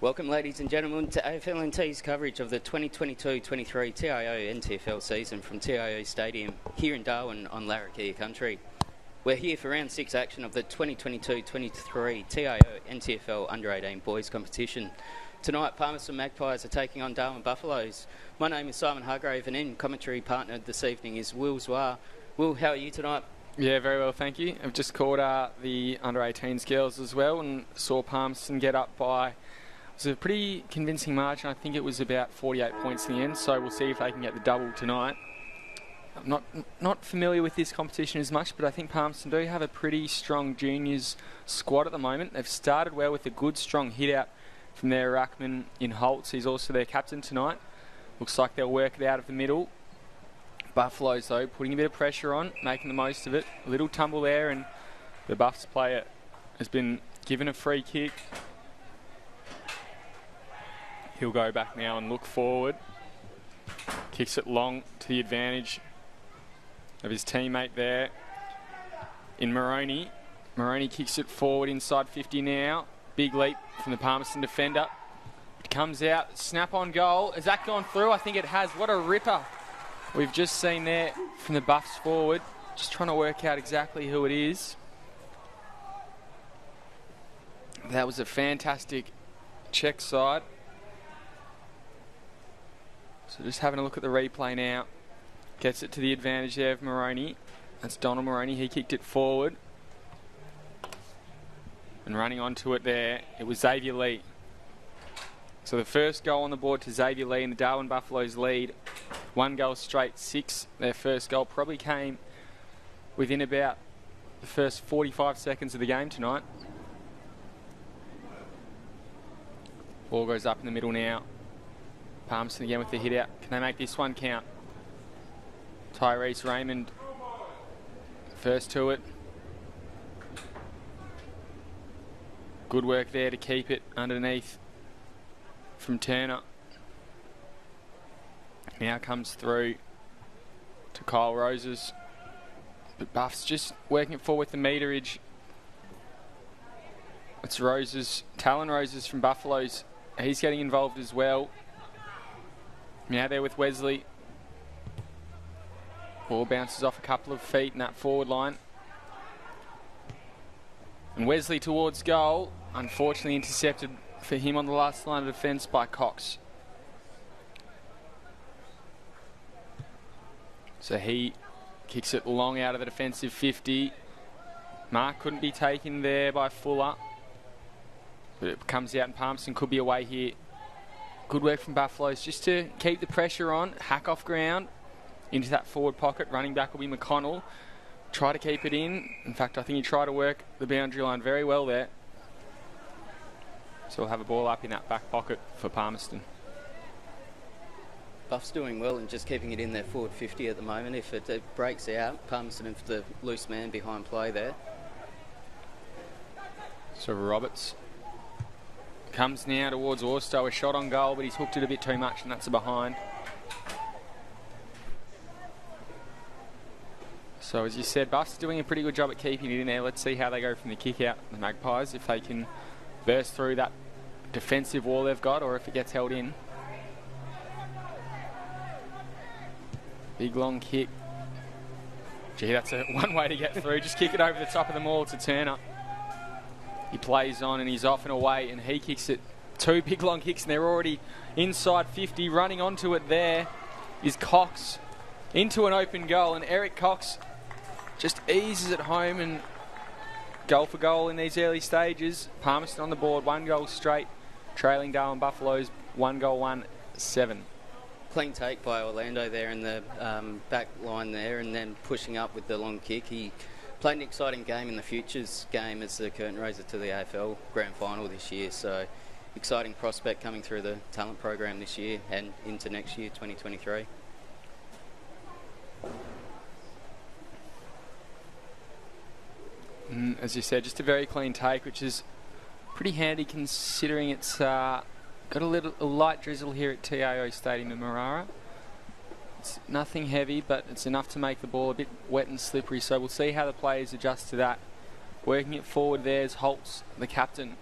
Welcome, ladies and gentlemen, to AFL&T's coverage of the 2022-23 TIO NTFL season from TIO Stadium here in Darwin on Larrakia country. We're here for round 6 action of the 2022-23 TIO NTFL Under-18 boys competition. Tonight, Palmerston Magpies are taking on Darwin Buffaloes. My name is Simon Hargrave, and in commentary partner this evening is Will Zwar. Will, how are you tonight? Yeah, very well, thank you. I've just called the Under-18s girls as well and saw Palmerston get up by... It was a pretty convincing margin. I think it was about 48 points in the end, so we'll see if they can get the double tonight. I'm not familiar with this competition as much, but I think Palmerston do have a pretty strong juniors squad at the moment. They've started well with a good, strong hit-out from their ruckman in Holtz. He's also their captain tonight. Looks like they'll work it out of the middle. Buffaloes, though, putting a bit of pressure on, making the most of it. A little tumble there, and the Buffs player has been given a free kick. He'll go back now and look forward. Kicks it long to the advantage of his teammate there in Moroney. Moroney kicks it forward inside 50 now. Big leap from the Palmerston defender. It comes out, snap on goal. Has that gone through? I think it has. What a ripper we've just seen there from the Buffs forward. Just trying to work out exactly who it is. That was a fantastic check side. So just having a look at the replay now. Gets it to the advantage there of Moroney. That's Donald Moroney. He kicked it forward. And running onto it there, it was Xavier Lee. So the first goal on the board to Xavier Lee and the Darwin Buffaloes lead. 1 goal straight, 6. Their first goal probably came within about the first 45 seconds of the game tonight. Ball goes up in the middle now. Palmerston again with the hit out. Can they make this one count? Tyrese Raymond first to it. Good work there to keep it underneath from Turner. Now comes through to Kyle Roses. But Buff's just working it forward with the meterage. It's Roses, Talon Roses from Buffaloes. He's getting involved as well. Now there with Wesley. Ball bounces off a couple of feet in that forward line. And Wesley towards goal. Unfortunately intercepted for him on the last line of defence by Cox. So he kicks it long out of the defensive 50. Mark couldn't be taken there by Fuller. But it comes out and Palmerston could be away here. Good work from Buffaloes just to keep the pressure on, hack off ground into that forward pocket. Running back will be McConnell. Try to keep it in. In fact, I think he tried to work the boundary line very well there. So we'll have a ball up in that back pocket for Palmerston. Buff's doing well and just keeping it in their forward 50 at the moment. If it breaks out, Palmerston is the loose man behind play there. So Roberts comes now towards Orstow, a shot on goal, but he's hooked it a bit too much, and that's a behind. So as you said, Buff's doing a pretty good job at keeping it in there. Let's see how they go from the kick out, the Magpies, if they can burst through that defensive wall they've got, or if it gets held in. Big long kick. Gee, that's one way to get through. Just kick it over the top of the maul to Turner. He plays on and he's off and away, and he kicks it. 2 big long kicks, and they're already inside 50. Running onto it there is Cox into an open goal, and Eric Cox just eases it home, and goal for goal in these early stages. Palmerston on the board, 1 goal straight, trailing Darwin Buffaloes 1-1-7. Clean take by Orlando there in the back line there, and then pushing up with the long kick. He played an exciting game in the Futures game as the curtain raiser to the AFL Grand Final this year. So exciting prospect coming through the talent program this year and into next year, 2023. As you said, just a very clean take, which is pretty handy considering it's got a light drizzle here at TIO Stadium in Marara. It's nothing heavy, but it's enough to make the ball a bit wet and slippery, so we'll see how the players adjust to that. Working it forward there's Holtz, the captain.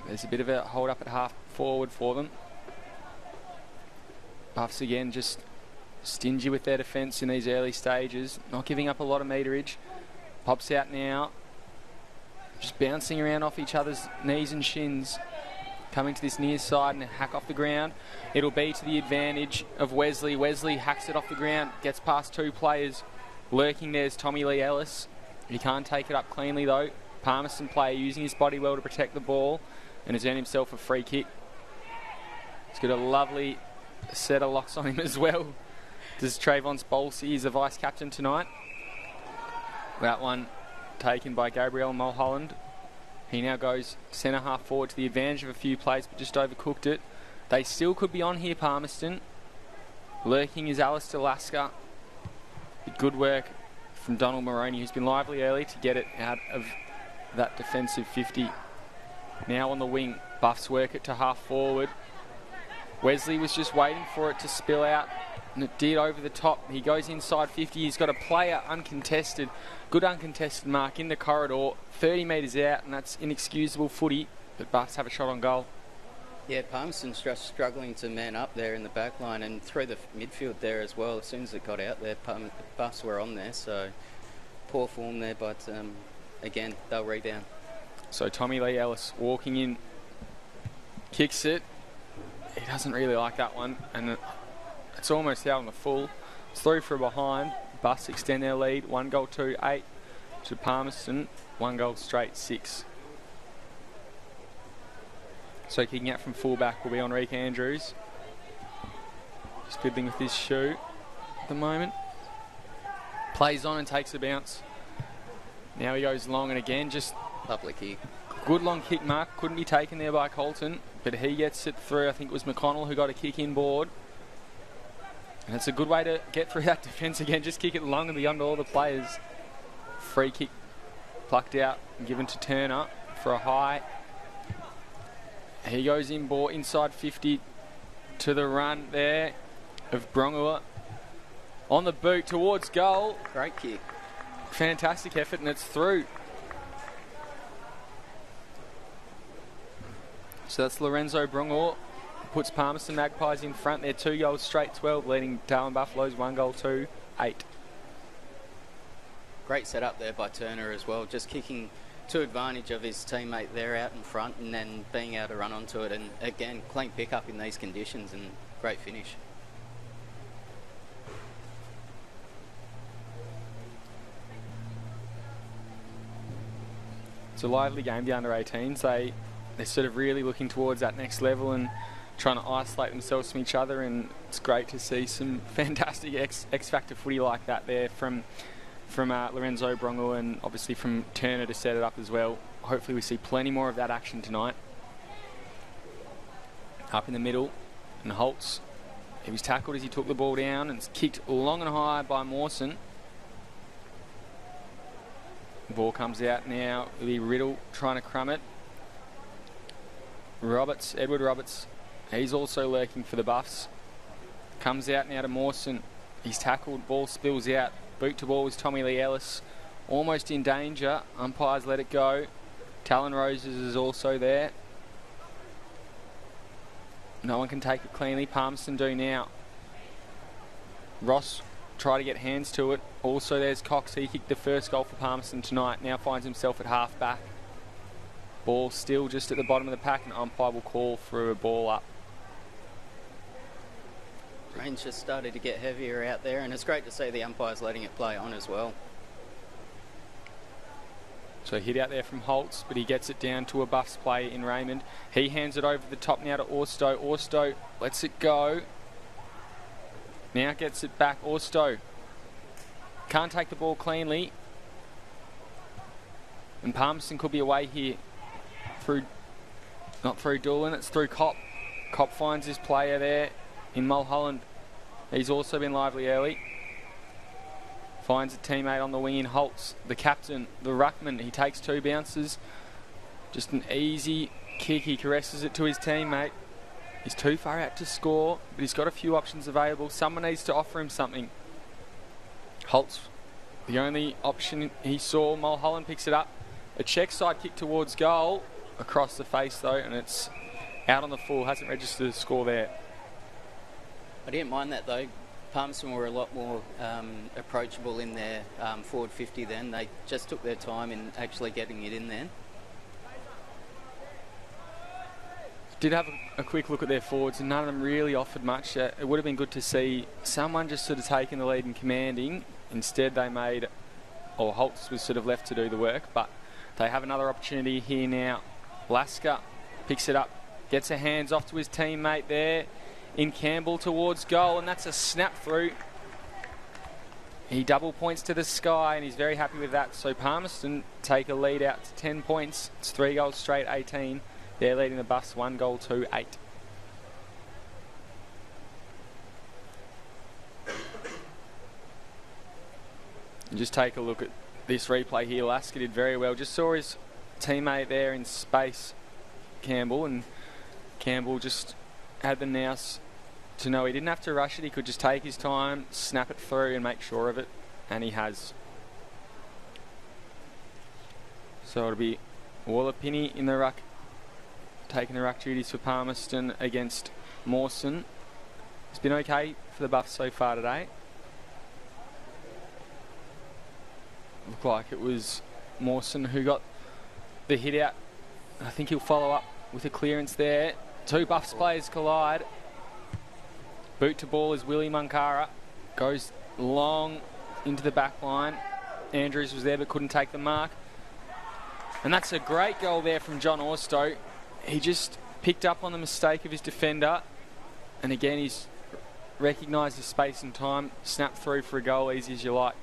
There's a bit of a hold up at half forward for them. Buffs again just stingy with their defence in these early stages, not giving up a lot of meterage. Pops out now, just bouncing around off each other's knees and shins, coming to this near side and a hack off the ground. It'll be to the advantage of Wesley. Wesley hacks it off the ground, gets past two players. Lurking there's Tommy Lee Ellis. He can't take it up cleanly though. Palmerston player using his body well to protect the ball and has earned himself a free kick. He's got a lovely set of locks on him as well. Does Trayvon Spolsey, he's the vice captain tonight. That one taken by Gabriel Mulholland. He now goes centre half forward to the advantage of a few plays, but just overcooked it. They still could be on here, Palmerston. Lurking is Alistair Lasker. Good work from Donald Moroney, who's been lively early to get it out of that defensive 50. Now on the wing, Buffs work it to half forward. Wesley was just waiting for it to spill out, and it did over the top. He goes inside 50. He's got a player uncontested. Good uncontested mark in the corridor. 30 metres out, and that's inexcusable footy. But Buffs have a shot on goal. Yeah, Palmerston's just struggling to man up there in the back line and through the midfield there as well. As soon as it got out there, Buffs were on there. So poor form there, but again, they'll rebound. So Tommy Lee Ellis walking in, kicks it. He doesn't really like that one, and it's almost out on the full. It's through for behind. Buffs extend their lead. 1 goal 2-8 to Palmerston. 1 goal straight 6. So kicking out from fullback will be Enrique Andrews. Just fiddling with his shoe at the moment. Plays on and takes a bounce. Now he goes long, and again just lovely kick. Good long kick mark. Couldn't be taken there by Colton, but he gets it through. I think it was McConnell who got a kick inboard. And it's a good way to get through that defence again. Just kick it long and beyond all the players. Free kick plucked out and given to Turner for a high. He goes in ball inside 50 to the run there of Brongua. On the boot towards goal. Great kick. Fantastic effort, and it's through. So that's Lorenzo Brongua. Puts Palmerston Magpies in front. They're 2 goals straight 12, leading Darwin Buffaloes 1 goal 2-8. Great setup there by Turner as well, just kicking to advantage of his teammate there out in front and then being able to run onto it, and again clean pick up in these conditions and great finish. It's a lively game, the under-18s. They're sort of really looking towards that next level and trying to isolate themselves from each other, and it's great to see some fantastic X-Factor footy like that there from Lorenzo Brongua, and obviously from Turner to set it up as well. Hopefully we see plenty more of that action tonight. Up in the middle, and Holtz, he was tackled as he took the ball down, and it's kicked long and high by Mawson. The ball comes out now. It'll be Riddle trying to crumb it. Edward Roberts, he's also lurking for the Buffs. Comes out now to Mawson. He's tackled, ball spills out. Boot to ball was Tommy Lee Ellis. Almost in danger. Umpires let it go. Talon Roses is also there. No one can take it cleanly. Palmerston do now. Ross try to get hands to it. Also there's Cox. He kicked the first goal for Palmerston tonight. Now finds himself at half back. Ball still just at the bottom of the pack, and umpire will call for a ball up. Rain's just started to get heavier out there, and it's great to see the umpires letting it play on as well. So hit out there from Holtz, but he gets it down to a Buffs play in Raymond. He hands it over the top now to Orsto. Orsto lets it go. Now gets it back. Orsto can't take the ball cleanly. And Palmerston could be away here. Not through Doolan, it's through Kopp. Kopp finds his player there in Mulholland. He's also been lively early. Finds a teammate on the wing in Holtz. The captain, the ruckman, he takes 2 bounces. Just an easy kick. He caresses it to his teammate. He's too far out to score, but he's got a few options available. Someone needs to offer him something. Holtz, the only option he saw. Mulholland picks it up. A check side kick towards goal. across the face though, and it's out on the full. Hasn't registered a score there. I didn't mind that though. Palmerston were a lot more approachable in their forward 50 then. They just took their time in actually getting it in there. Did have a quick look at their forwards, and none of them really offered much. It would have been good to see someone just sort of taking the lead and commanding. Instead they made, or Holtz was sort of left to do the work, but they have another opportunity here now. Lasker picks it up, gets her hands off to his teammate there in Campbell towards goal, and that's a snap through. He double points to the sky, and he's very happy with that. So Palmerston take a lead out to 10 points. It's 3 goals straight, 18. They're leading the Buffs 1 goal to 8. And just take a look at this replay here. Lasker did very well. Just saw his teammate there in space, Campbell, and Campbell just had the nous to know he didn't have to rush it. He could just take his time, snap it through and make sure of it, and he has. So it'll be Wallapini in the ruck, taking the ruck duties for Palmerston against Mawson. It's been okay for the Buffs so far today. Looked like it was Mawson who got the hit out. I think he'll follow up with a clearance there. 2 Buffs players collide. Boot to ball is Willie Munkara. Goes long into the back line. Andrews was there but couldn't take the mark. And that's a great goal there from John Orstow. He just picked up on the mistake of his defender, and again he's recognised his space and time, snapped through for a goal, easy as you like.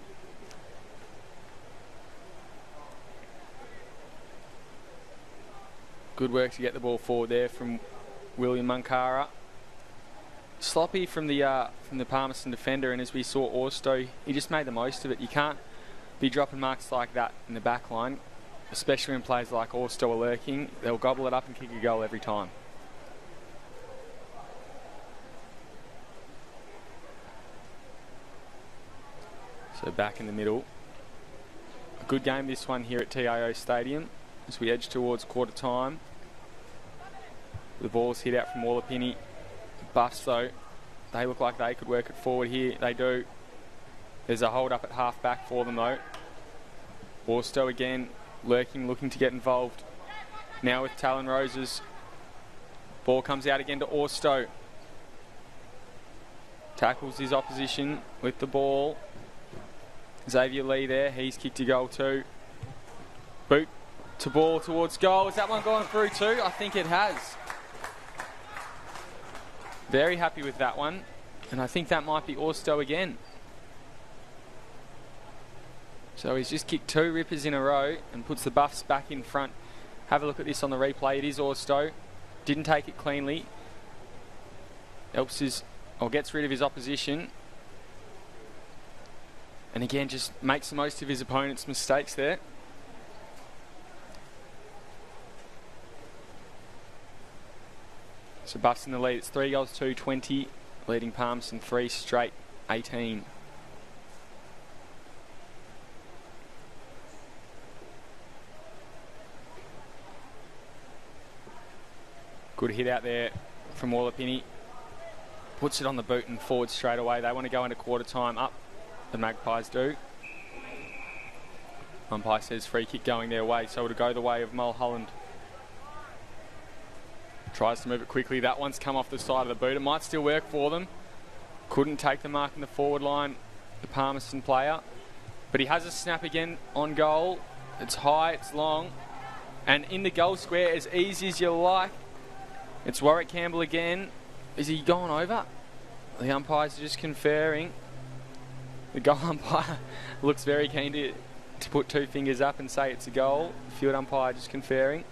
Good work to get the ball forward there from William Munkara. Sloppy from the Palmerston defender, and as we saw Orstow, he just made the most of it. You can't be dropping marks like that in the back line, especially when players like Orstow are lurking. They'll gobble it up and kick a goal every time. So back in the middle. A good game this one here at TIO Stadium as we edge towards quarter time. The ball's hit out from Wallapini. Buffs though, they look like they could work it forward here. They do. There's a hold up at half back for them though. Orstow again lurking, looking to get involved. Now with Talon Roses. Ball comes out again to Orstow. Tackles his opposition with the ball. Xavier Lee there, he's kicked a goal too. Boot to ball towards goal. Is that one going through too? I think it has. Very happy with that one. And I think that might be Orstow again. So he's just kicked 2 rippers in a row and puts the Buffs back in front. Have a look at this on the replay. It is Orstow. Didn't take it cleanly. Helps his, or gets rid of his opposition. And again, just makes the most of his opponent's mistakes there. So Buffs in the lead. It's 3 goals to 20, leading Palmerston 3 straight 18. Good hit out there from Wallapini. Puts it on the boot and forward straight away. They want to go into quarter time up. The Magpies do. Umpire says free kick going their way, so it'll go the way of Mulholland. Tries to move it quickly. That one's come off the side of the boot. It might still work for them. Couldn't take the mark in the forward line, the Palmerston player. But he has a snap again on goal. It's high, it's long. And in the goal square, as easy as you like. It's Warwick Campbell again. Is he going over? The umpires are just conferring. The goal umpire looks very keen to put 2 fingers up and say it's a goal. Field umpire just conferring.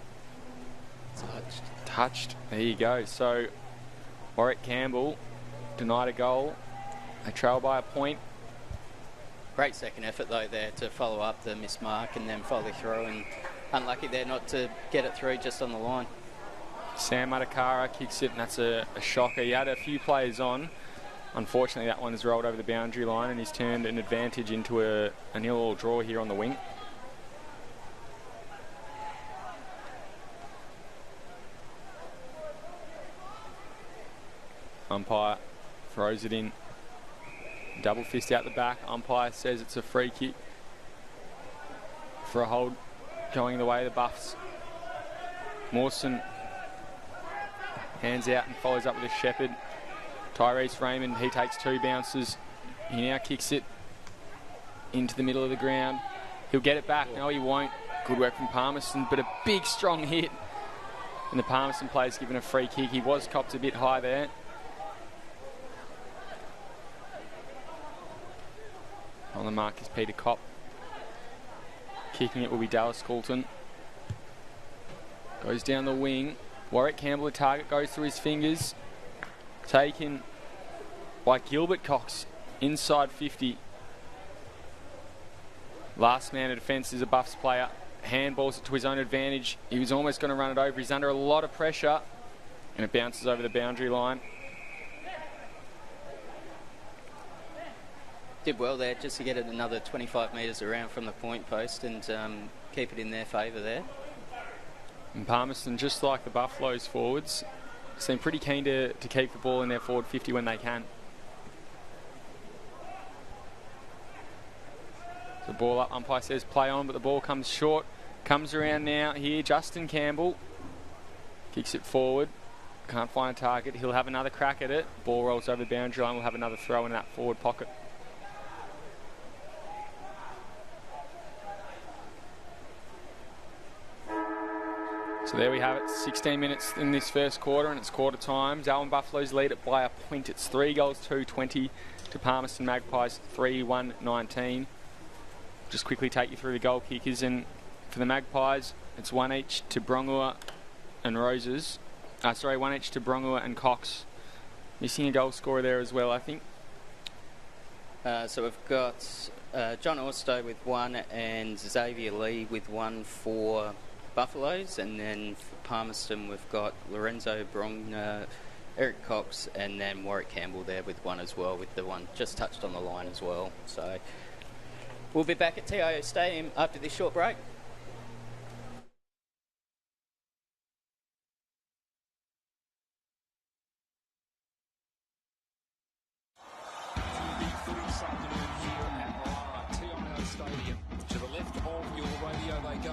Touched. There you go. So Warwick Campbell denied a goal. They trail by a point. Great second effort though there to follow up the missed mark and then follow through, and unlucky there not to get it through just on the line. Sam Matakara kicks it, and that's a shocker. He had a few players on. Unfortunately, that one has rolled over the boundary line, and he's turned an advantage into a 0-0 draw here on the wing. Umpire throws it in. Double fist out the back. Umpire says it's a free kick for a hold going the way of the Buffs. Mawson hands out and follows up with a Shepherd. Tyrese Raymond, he takes 2 bounces. He now kicks it into the middle of the ground. He'll get it back. No, he won't. Good work from Palmerston, but a big, strong hit. And the Palmerston player's given a free kick. He was copped a bit high there. On the mark is Peter Kopp. Kicking it will be Dallas Coulton. Goes down the wing. Warwick Campbell, the target, goes through his fingers. Taken by Gilbert Cox, inside 50. Last man of defence is a Buffs player. Handballs it to his own advantage. He was almost going to run it over. He's under a lot of pressure. And it bounces over the boundary line. Did well there just to get it another 25 metres around from the point post and keep it in their favour there. And Palmerston, just like the Buffaloes forwards, seem pretty keen to keep the ball in their forward 50 when they can. The ball up, umpire says play on, but the ball comes short. Comes around now here, Justin Campbell. Kicks it forward. Can't find a target. He'll have another crack at it. Ball rolls over the boundary line. We'll have another throw in that forward pocket. So there we have it, 16 minutes in this first quarter, and it's quarter time. Darwin Buffaloes lead it by a point. It's 3 goals, 2-20 to Palmerston Magpies, 3-1-19. Just quickly take you through the goal kickers, and for the Magpies, it's 1 each to Brongua and Roses. One each to Brongua and Cox. Missing a goal scorer there as well, I think. So we've got John Orstow with 1 and Xavier Lee with 1 for Buffaloes, and then for Palmerston we've got Lorenzo Brongna, Eric Cox, and then Warwick Campbell there with 1 as well, with the one just touched on the line as well. So we'll be back at TIO Stadium after this short break. Stadium. To the left of your radio they go.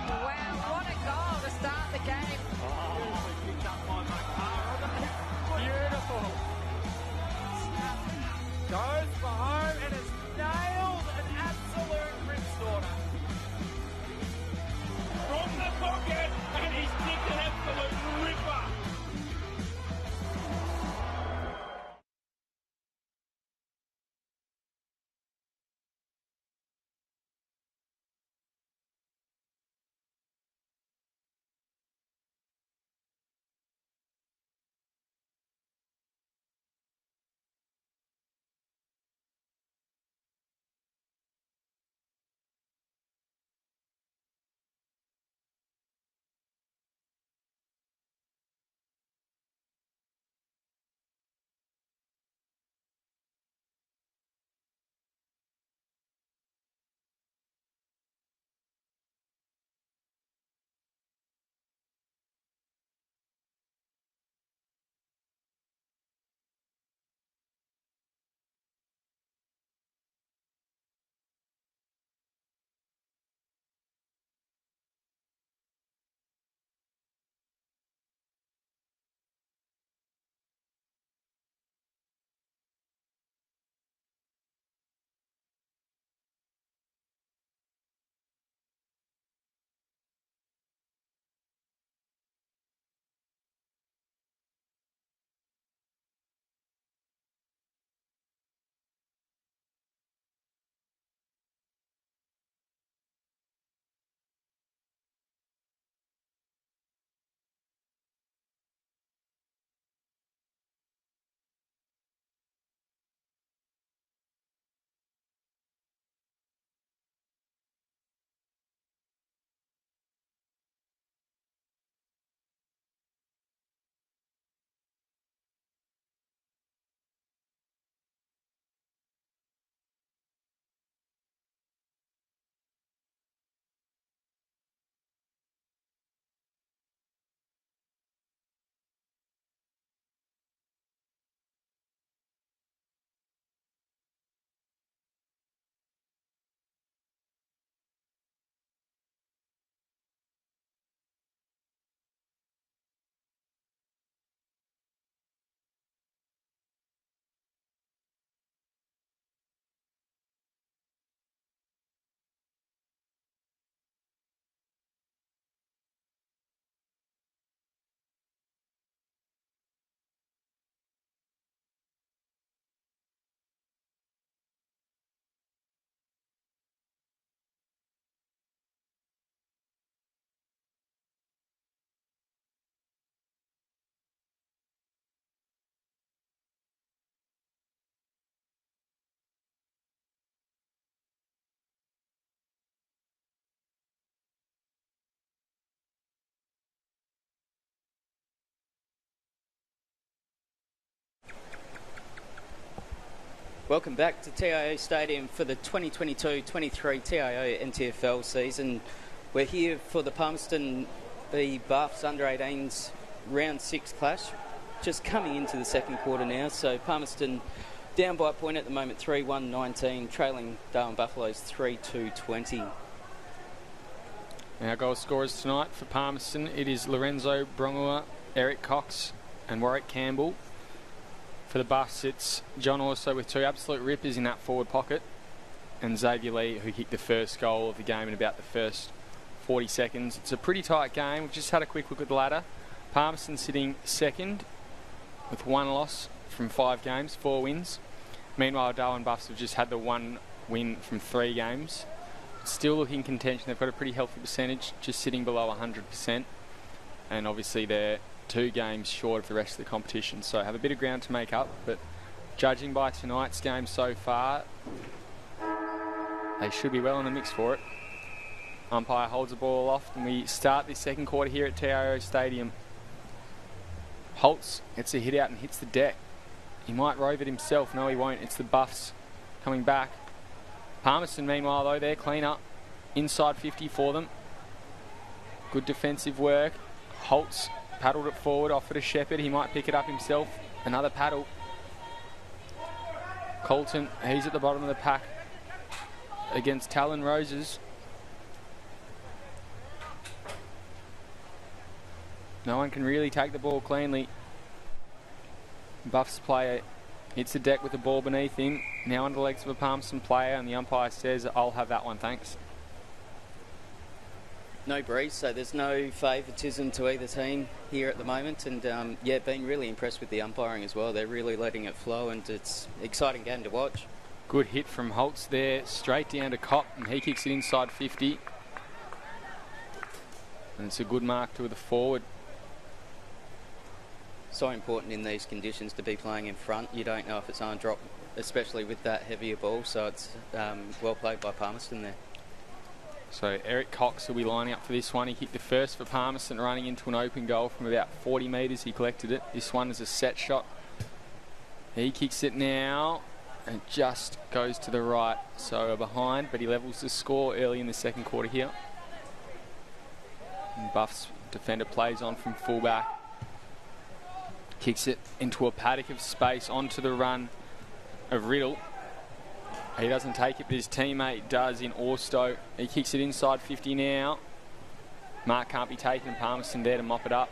Wow, what a goal to start the game. Picked up by McCarr. Beautiful. Goes for home and has nailed an absolute Grimsdorfer. From the pocket, and he's kicked an absolute ripper. Welcome back to TIO Stadium for the 2022-23 TIO NTFL season. We're here for the Palmerston v Buffs under-18s round 6 clash. Just coming into the second quarter now, so Palmerston down by a point at the moment, 3-1-19, trailing Darwin Buffaloes 3-2-20. Our goal scorers tonight for Palmerston, it is Lorenzo Brongua, Eric Cox and Warwick Campbell. For the Buffs, it's John Orso with 2 absolute rippers in that forward pocket, and Xavier Lee, who kicked the first goal of the game in about the first 40 seconds. It's a pretty tight game. We've just had a quick look at the ladder. Palmerston sitting second with 1 loss from 5 games, 4 wins. Meanwhile, Darwin Buffs have just had the 1 win from 3 games. Still looking contention. They've got a pretty healthy percentage, just sitting below 100%. And obviously they're 2 games short of the rest of the competition, so have a bit of ground to make up, but judging by tonight's game so far, they should be well in the mix for it. Umpire holds the ball aloft and we start this second quarter here at TIO Stadium. Holtz gets a hit out and hits the deck. He might rove it himself. No, he won't. It's the Buffs coming back. Palmerston, meanwhile, though, they're clean up. Inside 50 for them. Good defensive work. Holtz paddled it forward, offered to Shepherd. He might pick it up himself. Another paddle. Colton, he's at the bottom of the pack against Talon Roses. No one can really take the ball cleanly. Buffs player hits the deck with the ball beneath him. Now under the legs of a Palmerston player, and the umpire says, "I'll have that one, thanks." No breeze, so there's no favouritism to either team here at the moment, and yeah, been really impressed with the umpiring as well. They're really letting it flow, and it's an exciting game to watch. Good hit from Holtz there, straight down to Kopp, and he kicks it inside 50. And it's a good mark to the forward. So important in these conditions to be playing in front. You don't know if it's on drop, especially with that heavier ball, so it's well played by Palmerston there. So Eric Cox will be lining up for this one. He kicked the first for Palmerston, running into an open goal from about 40 metres. He collected it. This one is a set shot. He kicks it now and it just goes to the right. So behind, but he levels the score early in the second quarter here. And Buffs defender plays on from fullback. Kicks it into a paddock of space onto the run of Riddle. He doesn't take it, but his teammate does in Orsto. He kicks it inside 50 now. Mark can't be taken, Palmerston there to mop it up.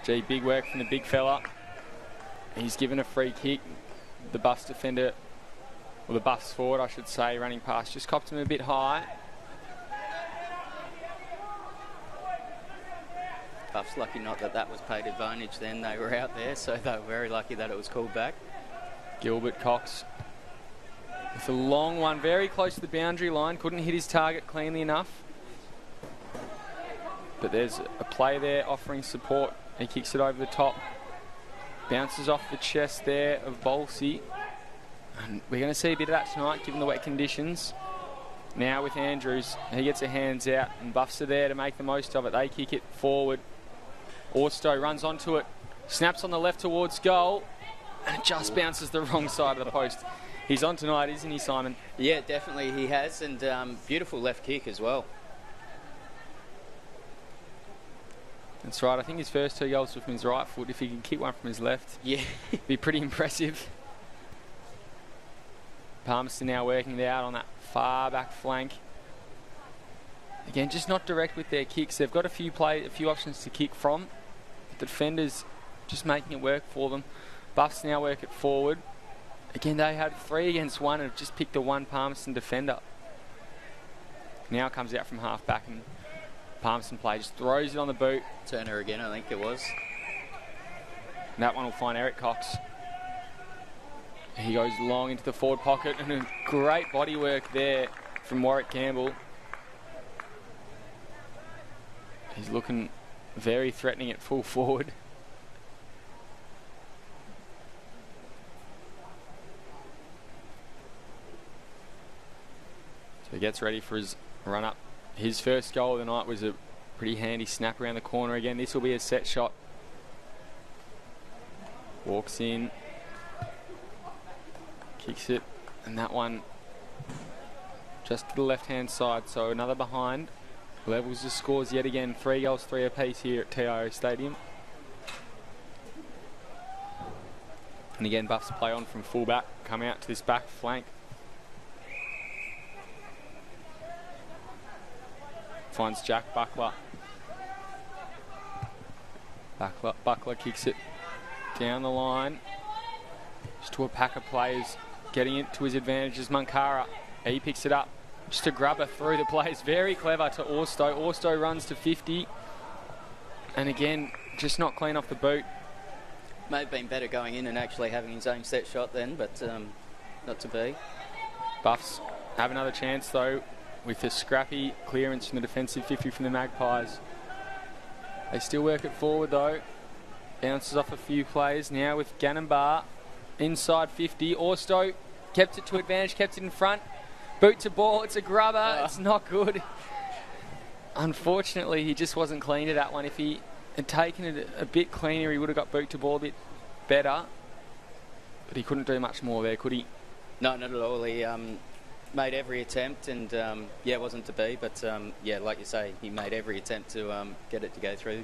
Gee, big work from the big fella. He's given a free kick. The Buffs defender, or the Buffs forward I should say, running past, just copped him a bit high. Buffs lucky not that that was paid advantage then. They were out there, so they were very lucky that it was called back. Gilbert Cox with a long one, very close to the boundary line. Couldn't hit his target cleanly enough. But there's a play there offering support. He kicks it over the top. Bounces off the chest there of Bolsey. And we're going to see a bit of that tonight, given the wet conditions. Now with Andrews, he gets a hands out, and Buffs are there to make the most of it. They kick it forward. Orsto runs onto it, snaps on the left towards goal, and it just bounces the wrong side of the post. He's on tonight, isn't he, Simon? Yeah, definitely he has, and beautiful left kick as well. That's right, I think his first 2 goals were from his right foot. If he can kick one from his left, yeah, it'd be pretty impressive. Palmerston now working it out on that far back flank. Again, just not direct with their kicks. They've got a few options to kick from. The defenders just making it work for them. Buffs now work it forward. Again, they had 3 against 1 and have just picked the one Palmerston defender. Now comes out from half back, and Palmerston player just throws it on the boot. Turner again, I think it was. And that one will find Eric Cox. He goes long into the forward pocket, and a great body work there from Warwick Campbell. He's looking very threatening at full forward. So he gets ready for his run up. His first goal of the night was a pretty handy snap around the corner again. This will be a set shot. Walks in. Kicks it, and that one just to the left-hand side, so another behind. Levels the scores yet again, 3 goals, 3 apiece here at TIO Stadium. And again, Buffs play on from fullback, come out to this back flank. Finds Jack Buckler. Buckler kicks it down the line. Just to a pack of players, getting it to his advantage is Munkara. He picks it up. Just a grubber through the plays. Very clever to Orsto. Orsto runs to 50. And again, just not clean off the boot. May have been better going in and actually having his own set shot then, but not to be. Buffs have another chance though, with a scrappy clearance from the defensive 50 from the Magpies. They still work it forward though. Bounces off a few players now with Gannonbar inside 50. Orsto kept it to advantage, kept it in front. Boot to ball, it's a grubber, It's not good. Unfortunately, he just wasn't clean to that one. If he had taken it a bit cleaner, he would have got boot to ball a bit better. But he couldn't do much more there, could he? No, not at all. He made every attempt and, yeah, it wasn't to be. But, yeah, like you say, he made every attempt to get it to go through.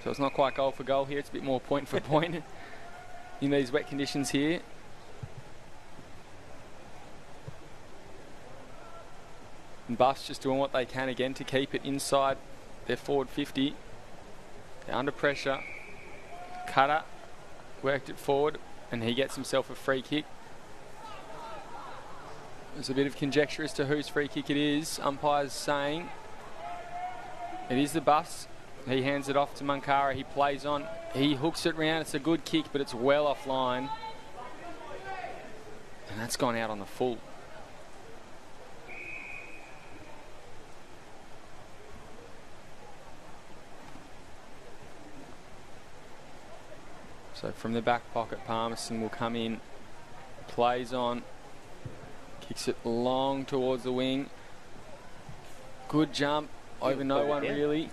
So it's not quite goal for goal here. It's a bit more point for point in these wet conditions here. And Buffs just doing what they can again to keep it inside their forward 50. They're under pressure. Cutter worked it forward and he gets himself a free kick. There's a bit of conjecture as to whose free kick it is. Umpire's saying it is the Buffs. He hands it off to Munkara. He plays on. He hooks it round. It's a good kick, but it's well offline. And that's gone out on the full. So from the back pocket, Palmerston will come in, plays on, kicks it long towards the wing. Good jump over no one really.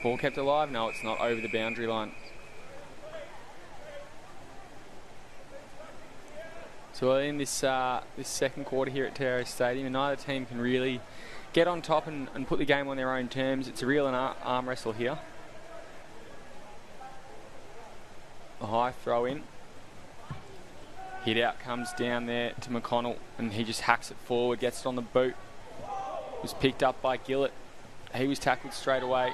Ball kept alive. No, it's not over the boundary line. So in this second quarter here at TIO Stadium, and neither team can really get on top and put the game on their own terms. It's a real arm wrestle here. A high throw in. Hit out comes down there to McConnell and he just hacks it forward, gets it on the boot. Was picked up by Gillett. He was tackled straight away.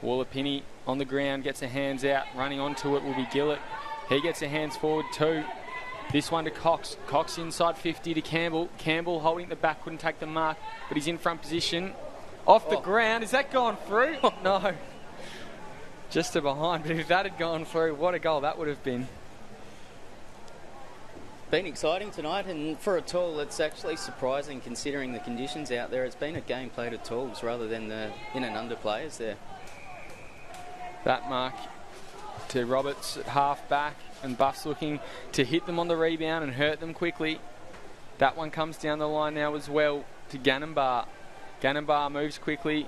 Wallapini on the ground, gets her hands out. Running onto it will be Gillett. He gets her hands forward too. This one to Cox. Cox inside 50 to Campbell. Campbell holding the back, couldn't take the mark, but he's in front position. Off the ground. Is that gone through? No. Just to behind, but if that had gone through, what a goal that would have been. Been exciting tonight, and for a tool, it's actually surprising considering the conditions out there. It's been a game played at tools rather than the in and under players there. That mark to Roberts at half back, and Buffs looking to hit them on the rebound and hurt them quickly. That one comes down the line now as well to Gannonbar. Gannonbar moves quickly,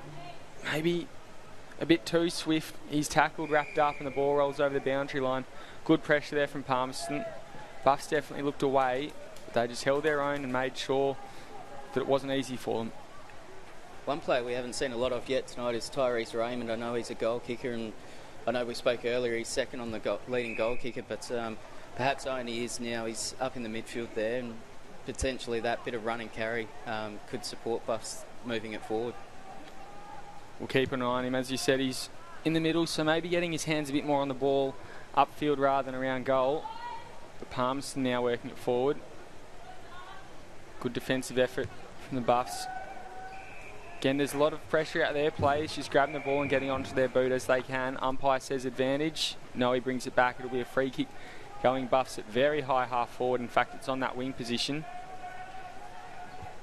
maybe a bit too swift. He's tackled, wrapped up, and the ball rolls over the boundary line. Good pressure there from Palmerston. Buffs definitely looked away, but they just held their own and made sure that it wasn't easy for them. One player we haven't seen a lot of yet tonight is Tyrese Raymond. I know he's a goal kicker, and I know we spoke earlier, he's second on the leading goal kicker, but perhaps only is now. He's up in the midfield there, and potentially that bit of run and carry could support Buffs moving it forward. We'll keep an eye on him. As you said, he's in the middle, so maybe getting his hands a bit more on the ball upfield rather than around goal. But Palmerston now working it forward. Good defensive effort from the Buffs. Again, there's a lot of pressure out there. Players just grabbing the ball and getting onto their boot as they can. Umpire says advantage. No, he brings it back. It'll be a free kick going Buffs at very high half forward. In fact, it's on that wing position.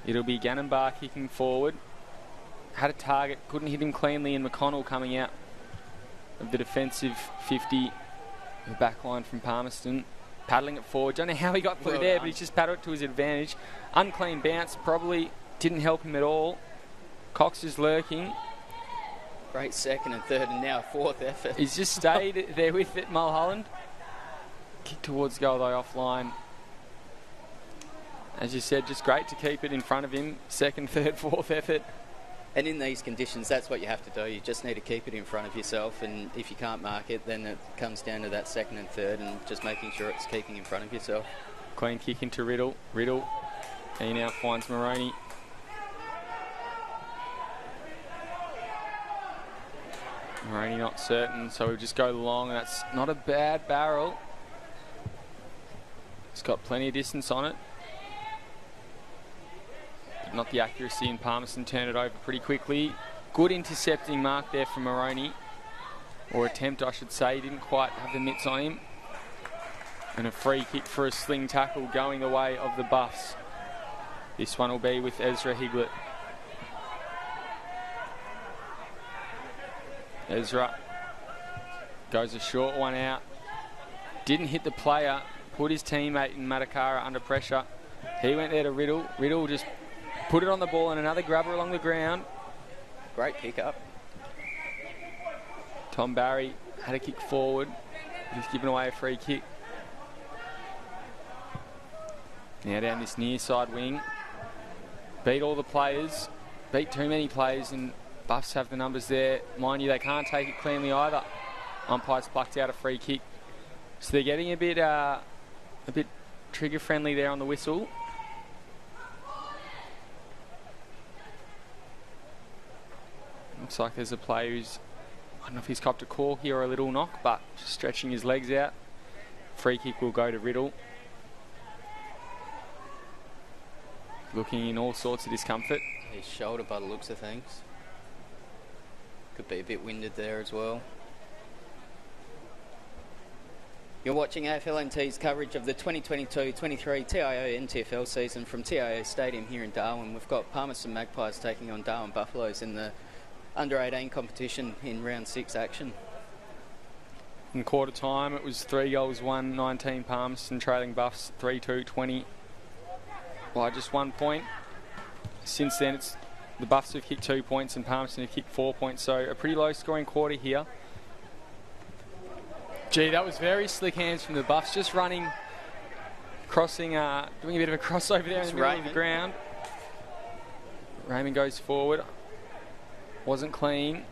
It'll be Gannonbar kicking forward. Had a target, couldn't hit him cleanly, and McConnell coming out of the defensive 50, the back line from Palmerston, paddling it forward. Don't know how he got through there, but he's just paddled it to his advantage. Unclean bounce, probably didn't help him at all. Cox is lurking. Great second and third, and now fourth effort. He's just stayed there with it, Mulholland. Kick towards goal, though, offline. As you said, just great to keep it in front of him. Second, third, fourth effort. And in these conditions, that's what you have to do. You just need to keep it in front of yourself, and if you can't mark it, then it comes down to that second and third and just making sure it's keeping in front of yourself. Clean kick into Riddle. Riddle, he now finds Moroney. Moroney not certain, so we'll just go long. That's not a bad barrel. It's got plenty of distance on it. But not the accuracy, and Palmerston turned it over pretty quickly. Good intercepting mark there from Moroney. Or attempt, I should say. He didn't quite have the mitts on him. And a free kick for a sling tackle going the way of the Buffs. This one will be with Ezra Higlett. Ezra goes a short one out. Didn't hit the player. Put his teammate in Matakara under pressure. He went there to Riddle. Riddle just put it on the ball and another grabber along the ground. Great pick up. Tom Barry had a kick forward. He's given away a free kick. Now down this near side wing. Beat all the players. Beat too many players, and Buffs have the numbers there. Mind you, they can't take it cleanly either. Umpire's plucked out a free kick. So they're getting a bit trigger friendly there on the whistle. Looks like there's a player who's, I don't know if he's copped a corky or a little knock, but just stretching his legs out. Free kick will go to Riddle. Looking in all sorts of discomfort. His shoulder by the looks of things. Could be a bit winded there as well. You're watching AFLNT's coverage of the 2022-23 TIO NTFL season from TIO Stadium here in Darwin. We've got Palmerston Magpies taking on Darwin Buffaloes in the under-18 competition in round 6 action. In quarter time, it was 3 goals, 1-19 Palmerston, trailing Buffs 3-2-20 by just 1 point. Since then, the Buffs have kicked 2 points and Palmerston have kicked 4 points, so a pretty low scoring quarter here. Gee, that was very slick hands from the Buffs, just running, crossing, doing a bit of a crossover there in the middle of the ground. Raymond goes forward. Wasn't clean.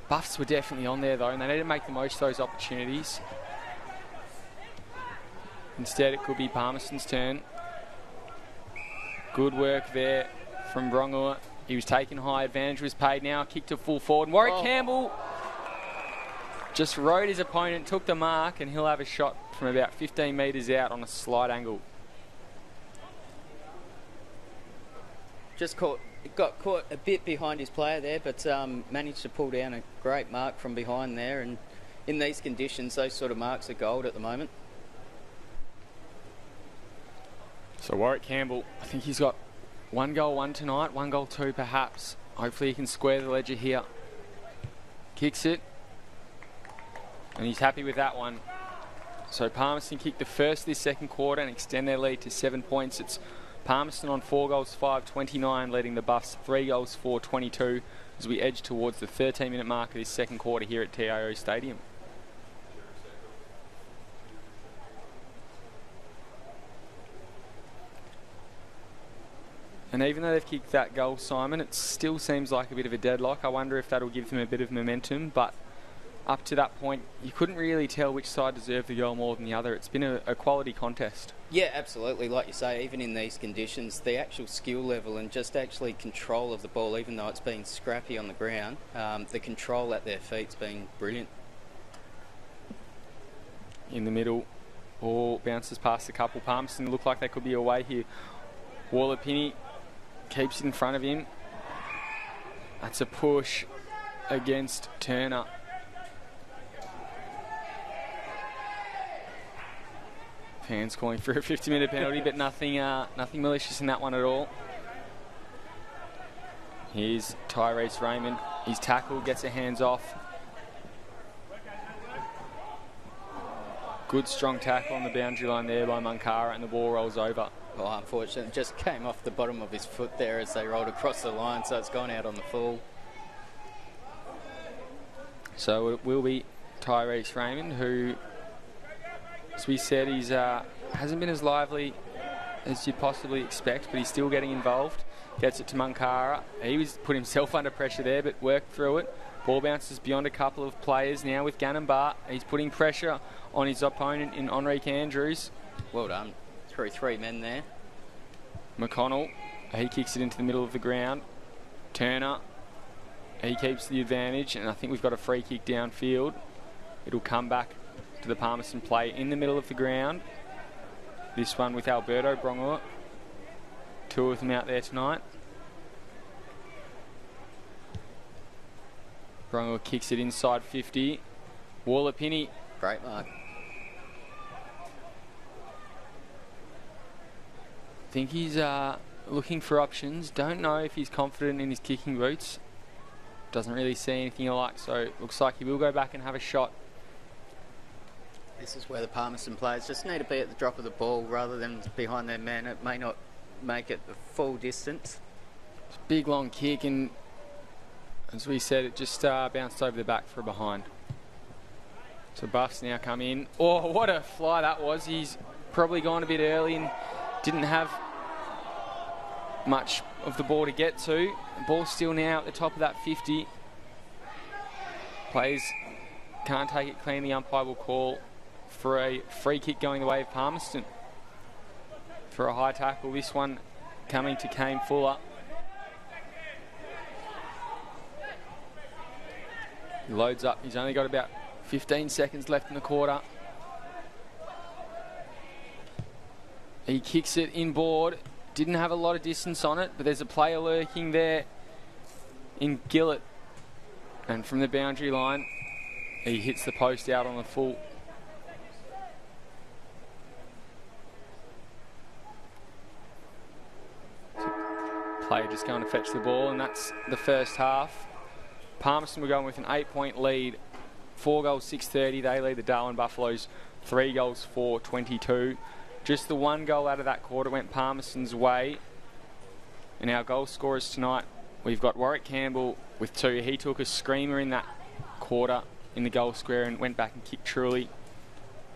Buffs were definitely on there though, and they need to make the most of those opportunities. Instead, it could be Palmerston's turn. Good work there from Brongua. He was taken high, advantage was paid now, kick to full forward. And Warwick Campbell just rode his opponent, took the mark, and he'll have a shot from about 15 metres out on a slight angle. Got caught a bit behind his player there, but managed to pull down a great mark from behind there. And in these conditions, those sort of marks are gold at the moment. So Warwick Campbell, I think he's got 1 goal, 1 tonight, 1 goal, 2 perhaps. Hopefully he can square the ledger here. Kicks it. And he's happy with that one. So Palmerston kick the first this second quarter and extend their lead to 7 points. It's Palmerston on 4 goals, 5-29, leading the Buffs 3 goals, 4-22 as we edge towards the 13-minute mark of this second quarter here at TIO Stadium. And even though they've kicked that goal, Simon, it still seems like a bit of a deadlock. I wonder if that'll give them a bit of momentum, but up to that point, you couldn't really tell which side deserved the goal more than the other. It's been a quality contest. Yeah, absolutely. Like you say, even in these conditions, the actual skill level and just actually control of the ball, even though it's been scrappy on the ground, the control at their feet's been brilliant. In the middle, ball bounces past a couple. Palmerston look like they could be away here. Waller-Pinney keeps it in front of him. That's a push against Turner. Fans calling for a 50-minute penalty, but nothing malicious in that one at all. Here's Tyrese Raymond. His tackle gets a hands off. Good strong tackle on the boundary line there by Munkara, and the ball rolls over. Oh, unfortunately, it just came off the bottom of his foot there as they rolled across the line, so it's gone out on the full. So it will be Tyrese Raymond, who, as we said, he's hasn't been as lively as you'd possibly expect, but he's still getting involved. Gets it to Munkara. He was put himself under pressure there, but worked through it. Ball bounces beyond a couple of players now with Gannon Bart. He's putting pressure on his opponent in Enrique Andrews. Well done. Through 3 men there. McConnell, he kicks it into the middle of the ground. Turner, he keeps the advantage, and I think we've got a free kick downfield. It'll come back to the Palmerston play in the middle of the ground. This one with Alberto Brongoa. 2 of them out there tonight. Brongoa kicks it inside 50. Waller-Pinney. Great mark. I think he's looking for options. Don't know if he's confident in his kicking boots. Doesn't really see anything alike, so looks like he will go back and have a shot. This is where the Palmerston players just need to be at the drop of the ball rather than behind their man. It may not make it the full distance. It's a big long kick, and as we said, it just bounced over the back for a behind. So Buffs now come in. Oh, what a fly that was. He's probably gone a bit early and didn't have much of the ball to get to. The ball's still now at the top of that 50. Players can't take it clean. The umpire will call for a free kick going the way of Palmerston. For a high tackle, this one coming to Kane Fuller. He loads up. He's only got about 15 seconds left in the quarter. He kicks it inboard. Didn't have a lot of distance on it, but there's a player lurking there in Gillett. And from the boundary line, he hits the post out on the full. Player just going to fetch the ball, and that's the first half. Palmerston were going with an 8-point lead. 4 goals, 6:30. They lead the Darwin Buffaloes 3 goals, 4:22. Just the 1 goal out of that quarter went Palmerston's way. And our goal scorers tonight, we've got Warwick Campbell with 2. He took a screamer in that quarter in the goal square and went back and kicked truly.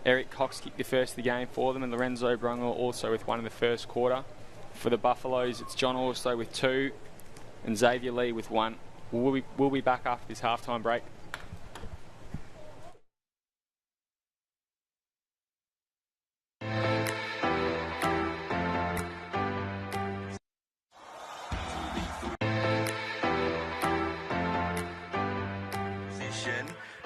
Eric Cox kicked the first of the game for them, and Lorenzo Brungle also with 1 in the first quarter. For the Buffaloes, it's John Orso with 2 and Xavier Lee with 1. We'll be back after this halftime break.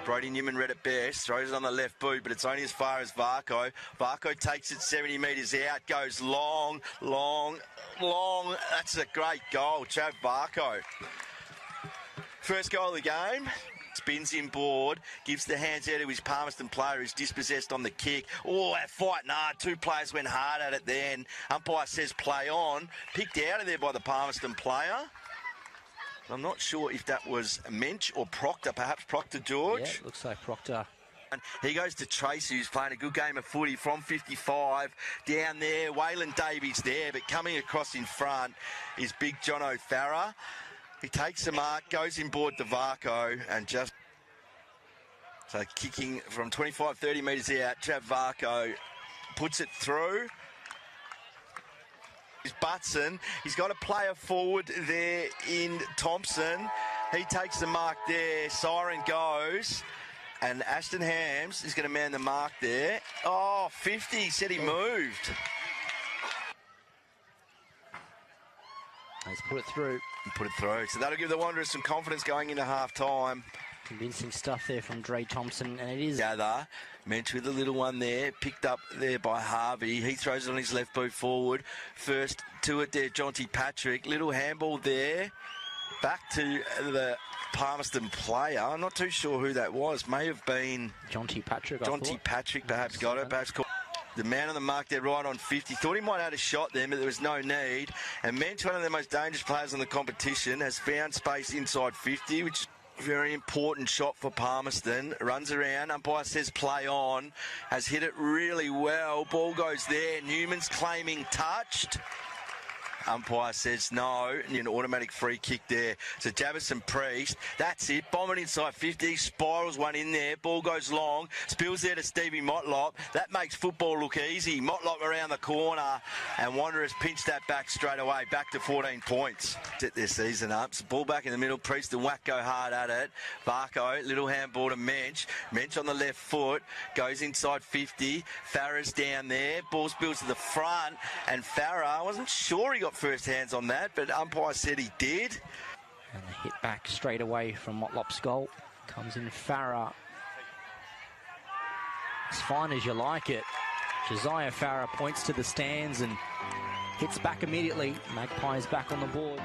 Brody Newman read it best, throws it on the left boot, but it's only as far as Varco. Varco takes it 70 metres out, goes long. That's a great goal, Trav Varco. First goal of the game. Spins inboard, gives the hands out to his Palmerston player who's dispossessed on the kick. Oh, that fight, 2 players went hard at it then. Umpire says play on. Picked out of there by the Palmerston player. I'm not sure if that was Mensch or Proctor, perhaps Proctor George. Yeah, looks like Proctor. And he goes to Tracy, who's playing a good game of footy from 55. Down there, Waylon Davies there, but coming across in front is big John O'Farah. He takes the mark, goes inboard to Varco, and just... So kicking from 25, 30 metres out, Trav Varco puts it through. Is Butson. He's got a player forward there in Thompson. He takes the mark there. Siren goes. And Ashton Hams is going to man the mark there. Oh, 50. Said he moved. Let's put it through. Put it through. So that'll give the Wanderers some confidence going into half-time. Convincing stuff there from Dre Thompson, and it is... Gather. Mensch with the little one there, picked up there by Harvey. He throws it on his left boot forward. First to it there, Jonty Patrick. Little handball there. Back to the Palmerston player. I'm not too sure who that was. May have been... Jonty Patrick, Jonty Patrick perhaps got it. Perhaps called the man on the mark there right on 50. Thought he might have had a shot there, but there was no need. And Mensch, one of the most dangerous players in the competition, has found space inside 50, which... Very important shot for Palmerston. Runs around. Umpire says play on. Has hit it really well. Ball goes there. Newman's claiming touched. Umpire says no, and an automatic free kick there. So Javison Priest, that's it. Bombing inside 50, spirals one in there. Ball goes long, spills there to Stevie Motlop. That makes football look easy. Motlop around the corner, and Wanderers pinch that back straight away, back to 14 points. Set their season up. So ball back in the middle. Priest and Wack go hard at it. Varco, little handball to Mensch. Mensch on the left foot, goes inside 50. Farah's down there. Ball spills to the front, and Farah, I wasn't sure he got first hands on that, but umpire said he did. And the hit back straight away from Motlop's goal. Comes in Farah. As fine as you like it. Josiah Farah points to the stands and hits back immediately. Magpies back on the board.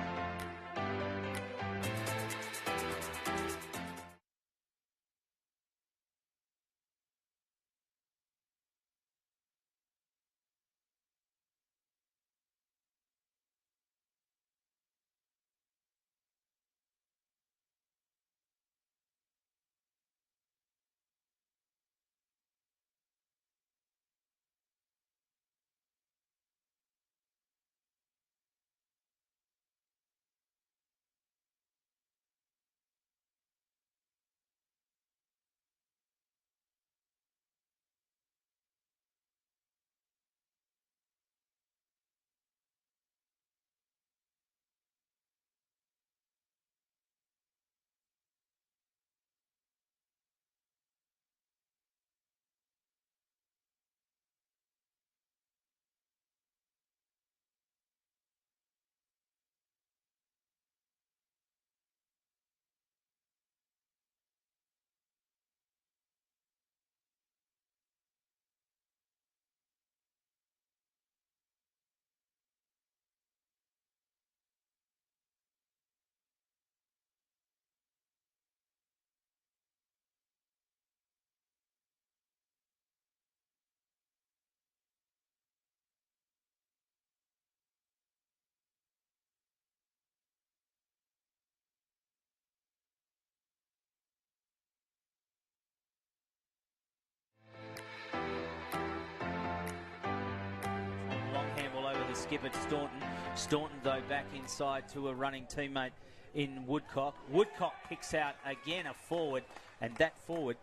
Skipper Staunton. Staunton, though, back inside to a running teammate in Woodcock. Woodcock picks out again a forward, and that forward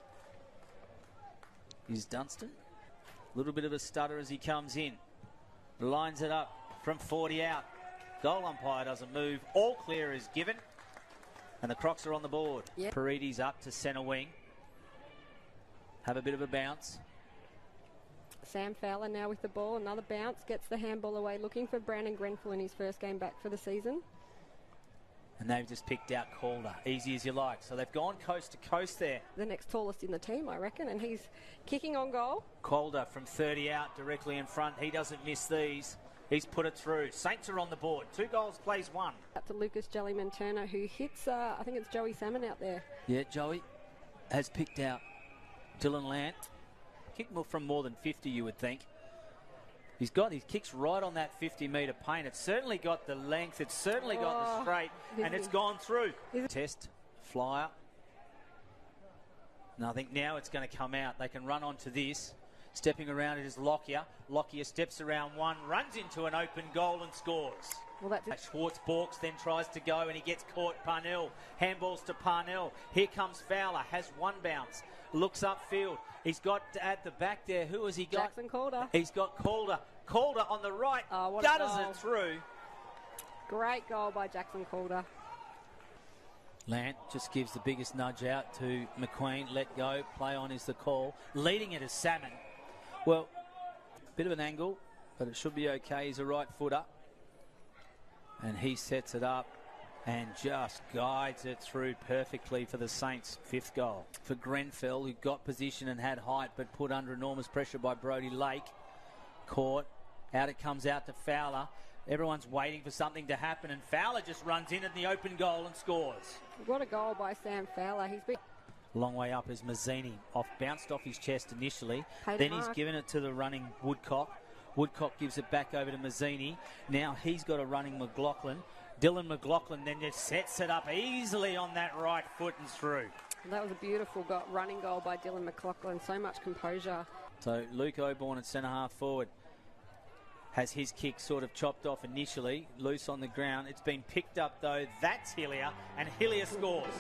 is Dunstan. A little bit of a stutter as he comes in. Lines it up from 40 out. Goal umpire doesn't move. All clear is given, and the Crocs are on the board. Yep. Paredes up to centre wing. Have a bit of a bounce. Sam Fowler now with the ball, another bounce, gets the handball away, looking for Brandon Grenfell in his first game back for the season. And they've just picked out Calder, easy as you like. So they've gone coast to coast there. The next tallest in the team, I reckon, and he's kicking on goal. Calder from 30 out, directly in front. He doesn't miss these. He's put it through. Saints are on the board. 2 goals, plays 1. Up to Lucas Jellyman Turner, who hits, I think it's Joey Salmon out there. Yeah, Joey has picked out Dylan Lant. Kick from more than 50, you would think. He's got his kicks right on that 50-metre paint. It's certainly got the length. It's certainly got the straight, and it's gone through. Test, flyer. And I think now it's going to come out. They can run onto this. Stepping around it is Lockyer. Lockyer steps around one, runs into an open goal and scores. Well, that's it. Schwartz balks, then tries to go, and he gets caught. Parnell. Handballs to Parnell. Here comes Fowler. Has one bounce. Looks upfield. He's got at the back there. Who has he got? Jackson Calder. He's got Calder. Calder on the right. Gutters it through. Great goal by Jackson Calder. Lant just gives the biggest nudge out to McQueen. Let go. Play on is the call. Leading it is Salmon. Well, bit of an angle, but it should be okay. He's a right footer. And he sets it up and just guides it through perfectly for the Saints' 5th goal. For Grenfell, who got position and had height, but put under enormous pressure by Brodie Lake. Caught. Out it comes out to Fowler. Everyone's waiting for something to happen, and Fowler just runs in at the open goal and scores. What a goal by Sam Fowler. He's been... Long way up is Mazzini. Bounced off his chest initially. Then he's given it to the running Woodcock. Woodcock gives it back over to Mazzini. Now he's got a running McLaughlin. Dylan McLaughlin then just sets it up easily on that right foot and through. That was a beautiful running goal by Dylan McLaughlin. So much composure. So Luke Oborn at centre half forward. has his kick sort of chopped off initially, loose on the ground. It's been picked up though. That's Hillier, and Hillier scores.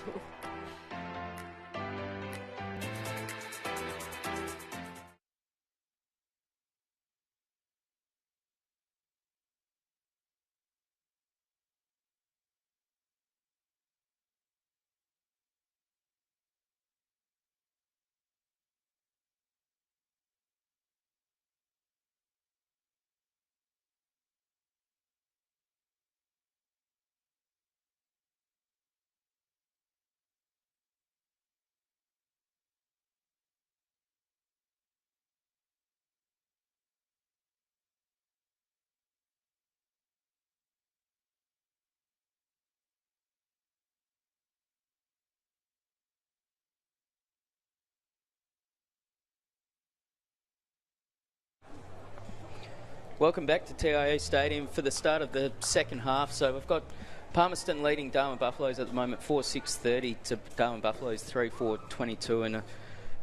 Welcome back to TIO Stadium for the start of the second half. So we've got Palmerston leading Darwin Buffaloes at the moment 4-6-30 to Darwin Buffaloes 3-4-22 in a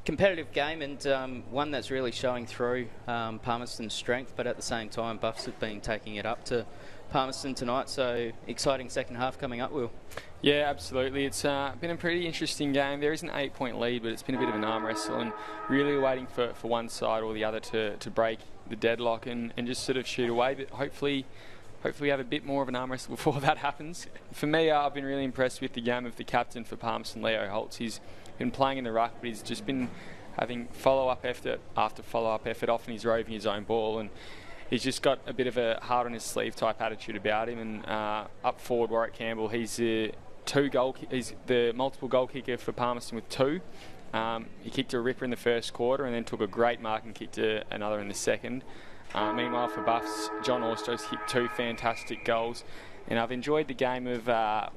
competitive game, and one that's really showing through Palmerston's strength, but at the same time Buffs have been taking it up to Palmerston tonight. So exciting second half coming up, Will. Yeah, absolutely. It's been a pretty interesting game. There is an 8-point lead, but it's been a bit of an arm wrestle, and really waiting for one side or the other to break the deadlock and just sort of shoot away. But hopefully we have a bit more of an arm wrestle before that happens. For me, I've been really impressed with the game of the captain for Palmerston, Leo Holtz. He's been playing in the ruck, but he's just been having follow-up effort after follow-up effort. Often he's roving his own ball, and he's just got a bit of a heart on his sleeve type attitude about him. And up forward, Warwick Campbell, he's the multiple goal kicker for Palmerston with 2. He kicked a ripper in the first quarter and then took a great mark and kicked another in the second. Meanwhile, for Buffs, John Orstos kicked 2 fantastic goals. And I've enjoyed the game of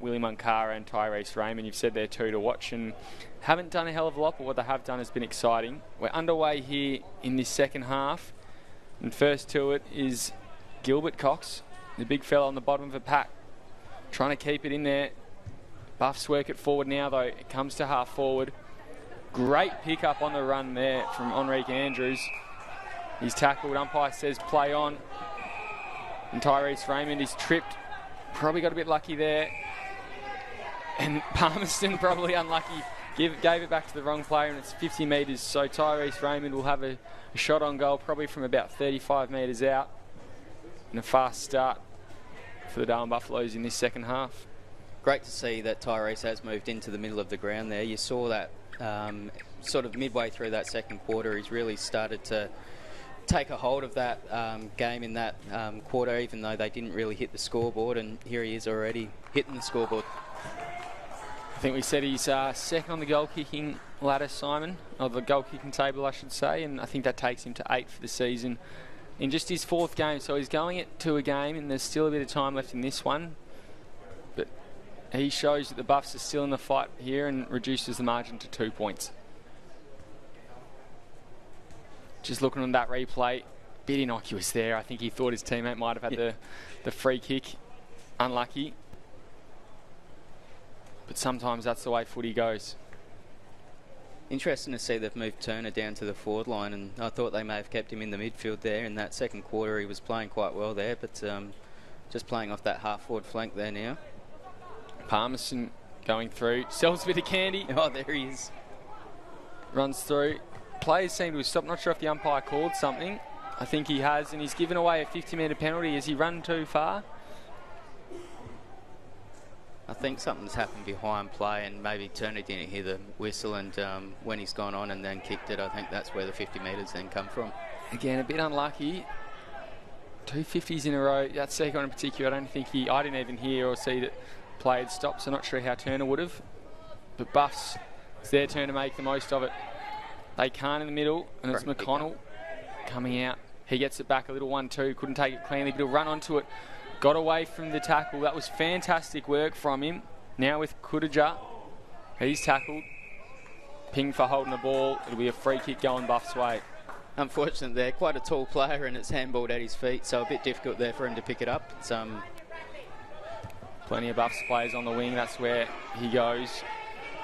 Willie Munkara and Tyrese Raymond. You've said they're 2 to watch, and haven't done a hell of a lot, but what they have done has been exciting. We're underway here in this second half, and first to it is Gilbert Cox, the big fella on the bottom of the pack, trying to keep it in there. Buffs work it forward now, though. It comes to half forward. Great pick up on the run there from Enrique Andrews. He's tackled. Umpire says play on. And Tyrese Raymond is tripped. Probably got a bit lucky there. And Palmerston probably unlucky. Gave it back to the wrong player, and it's 50 metres. So Tyrese Raymond will have a shot on goal, probably from about 35 metres out. And a fast start for the Darwin Buffaloes in this second half. Great to see that Tyrese has moved into the middle of the ground there. You saw that sort of midway through that second quarter. He's really started to take a hold of that game in that quarter, even though they didn't really hit the scoreboard, and here he is already hitting the scoreboard. I think we said he's second on the goal kicking ladder, Simon, or the goal kicking table I should say, and I think that takes him to 8 for the season in just his 4th game. So he's going it to a game, and there's still a bit of time left in this one, but he shows that the Buffs are still in the fight here and reduces the margin to 2 points. Just looking on that replay, bit innocuous there. I think he thought his teammate might have had the free kick. Unlucky. But sometimes that's the way footy goes. Interesting to see they've moved Turner down to the forward line, and I thought they may have kept him in the midfield there. In that second quarter he was playing quite well there, but just playing off that half forward flank there now. Palmerston going through, sells a bit of candy. Oh, there he is. Runs through. Players seem to have stopped. Not sure if the umpire called something. I think he has, and he's given away a 50-metre penalty. Has he run too far? I think something's happened behind play, and maybe Turner didn't hear the whistle, and when he's gone on and then kicked it, I think that's where the 50 metres then come from. Again, a bit unlucky. 2 50s in a row. That second one in particular, I didn't even hear or see that play had stopped, so not sure how Turner would have. But Buffs, it's their turn to make the most of it. They can't in the middle, and it's McConnell coming out. He gets it back a little 1-2, couldn't take it cleanly, but he'll run onto it. Got away from the tackle. That was fantastic work from him. Now with Kudaja, he's tackled. Ping for holding the ball. It'll be a free kick going Buffs' way. Unfortunately, they're quite a tall player, and it's handballed at his feet, so a bit difficult there for him to pick it up. It's, plenty of Buffs players on the wing. That's where he goes.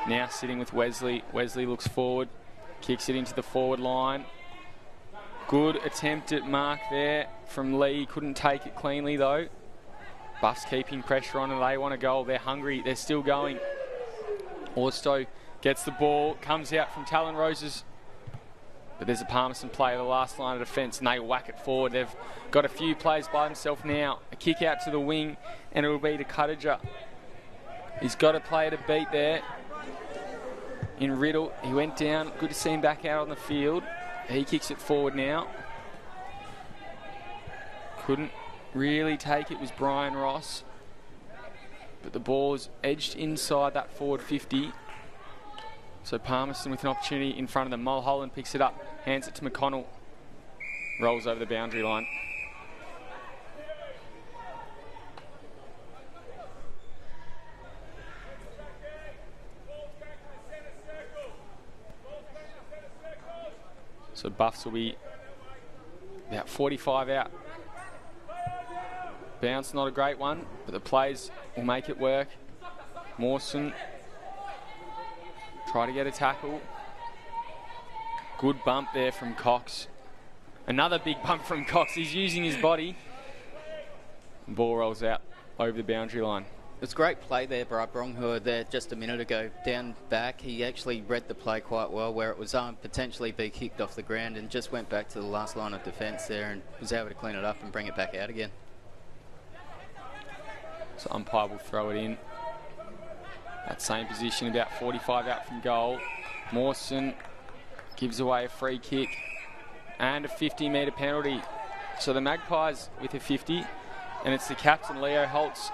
Now sitting with Wesley. Wesley looks forward, kicks it into the forward line. Good attempt at mark there from Lee. Couldn't take it cleanly though. Buffs keeping pressure on and they want a goal. They're hungry. They're still going. Orstow gets the ball. Comes out from Talon Roses. But there's a Palmerston player, the last line of defence, and they whack it forward. They've got a few players by themselves now. A kick out to the wing, and it will be to Cuttager. He's got a player to beat there in Riddle. He went down. Good to see him back out on the field. He kicks it forward now. Couldn't really take it, was Brian Ross. But the ball is edged inside that forward 50. So Palmerston with an opportunity in front of them. Mulholland picks it up, hands it to McConnell. Rolls over the boundary line. So Buffs will be about 45 out. Bounce, not a great one, but the players will make it work. Mawson try to get a tackle. Good bump there from Cox. Another big bump from Cox. He's using his body. Ball rolls out over the boundary line. It's great play there by Bronghua there just a minute ago. Down back, he actually read the play quite well where it was potentially be kicked off the ground and just went back to the last line of defence there and was able to clean it up and bring it back out again. So umpire will throw it in. That same position, about 45 out from goal. Mawson gives away a free kick and a 50-metre penalty. So the Magpies with a 50, and it's the captain, Leo Holtz,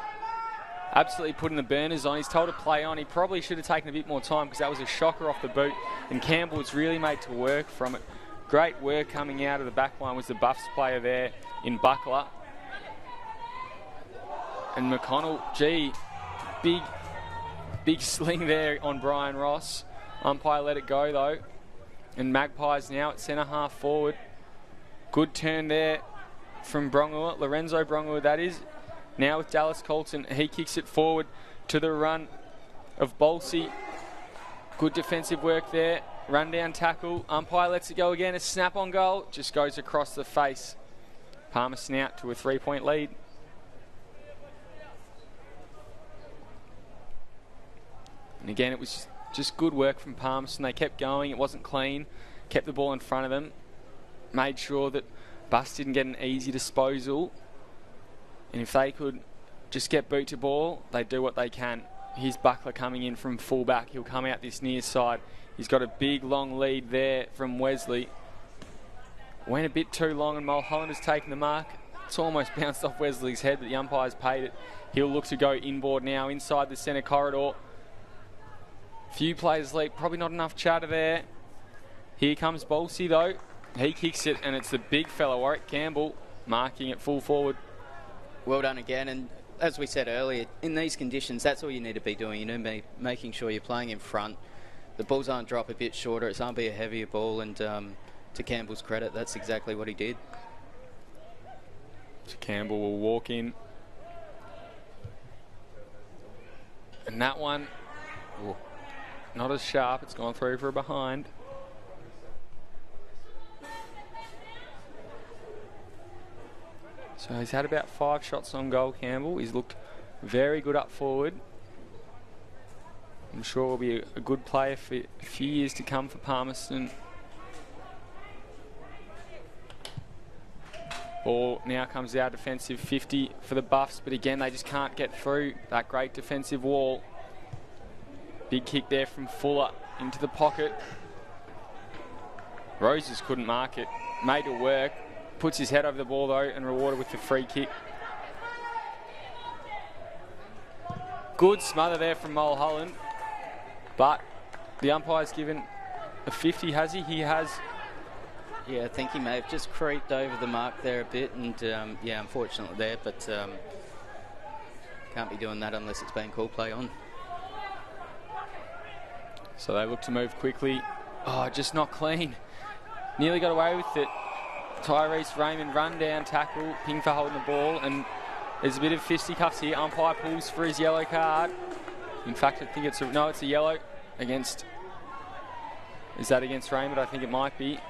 absolutely putting the burners on. He's told to play on. He probably should have taken a bit more time because that was a shocker off the boot, and Campbell was really made to work from it. Great work coming out of the back line was the Buffs player there in Buckler. And McConnell, gee, big sling there on Brian Ross. Umpire let it go though. And Magpies now at centre half forward. Good turn there from Bronghua, Lorenzo Bronghua that is. Now with Dallas Colton, he kicks it forward to the run of Bolsey. Good defensive work there. Run down tackle. Umpire lets it go again. A snap on goal. Just goes across the face. Palmerston out to a 3-point lead. And again, it was just good work from Palmerston. They kept going. It wasn't clean. Kept the ball in front of them. Made sure that Bus didn't get an easy disposal. And if they could just get boot to ball, they do what they can. Here's Buckler coming in from full-back. He'll come out this near side. He's got a big, long lead there from Wesley. Went a bit too long and Mulholland has taken the mark. It's almost bounced off Wesley's head, but the umpire's paid it. He'll look to go inboard now inside the centre corridor. Few players leap, probably not enough chatter there. Here comes Bolsey though. He kicks it and it's the big fella, Warwick Campbell, marking it full forward. Well done again, and as we said earlier, in these conditions, that's all you need to be doing. You know, making sure you're playing in front. The balls aren't drop a bit shorter, it's aren't be a heavier ball, and to Campbell's credit, that's exactly what he did. So Campbell will walk in. And that one, not as sharp, it's gone through for a behind. So he's had about 5 shots on goal, Campbell. He's looked very good up forward. I'm sure will be a good player for a few years to come for Palmerston. Ball now comes out defensive 50 for the Buffs, but again they just can't get through that great defensive wall. Big kick there from Fuller into the pocket. Roses couldn't mark it, made it work. Puts his head over the ball though and rewarded with the free kick. Good smother there from Mulholland, but the umpire's given a 50, has he? He has. Yeah, I think he may have just creeped over the mark there a bit, and yeah, unfortunately there, but can't be doing that unless it's been called play on. So they look to move quickly. Oh, just not clean. Nearly got away with it. Tyrese Raymond run down tackle, ping for holding the ball, and there's a bit of fisticuffs here. Umpire pulls for his yellow card. In fact, I think it's a yellow against. Is that against Raymond? I think it might be.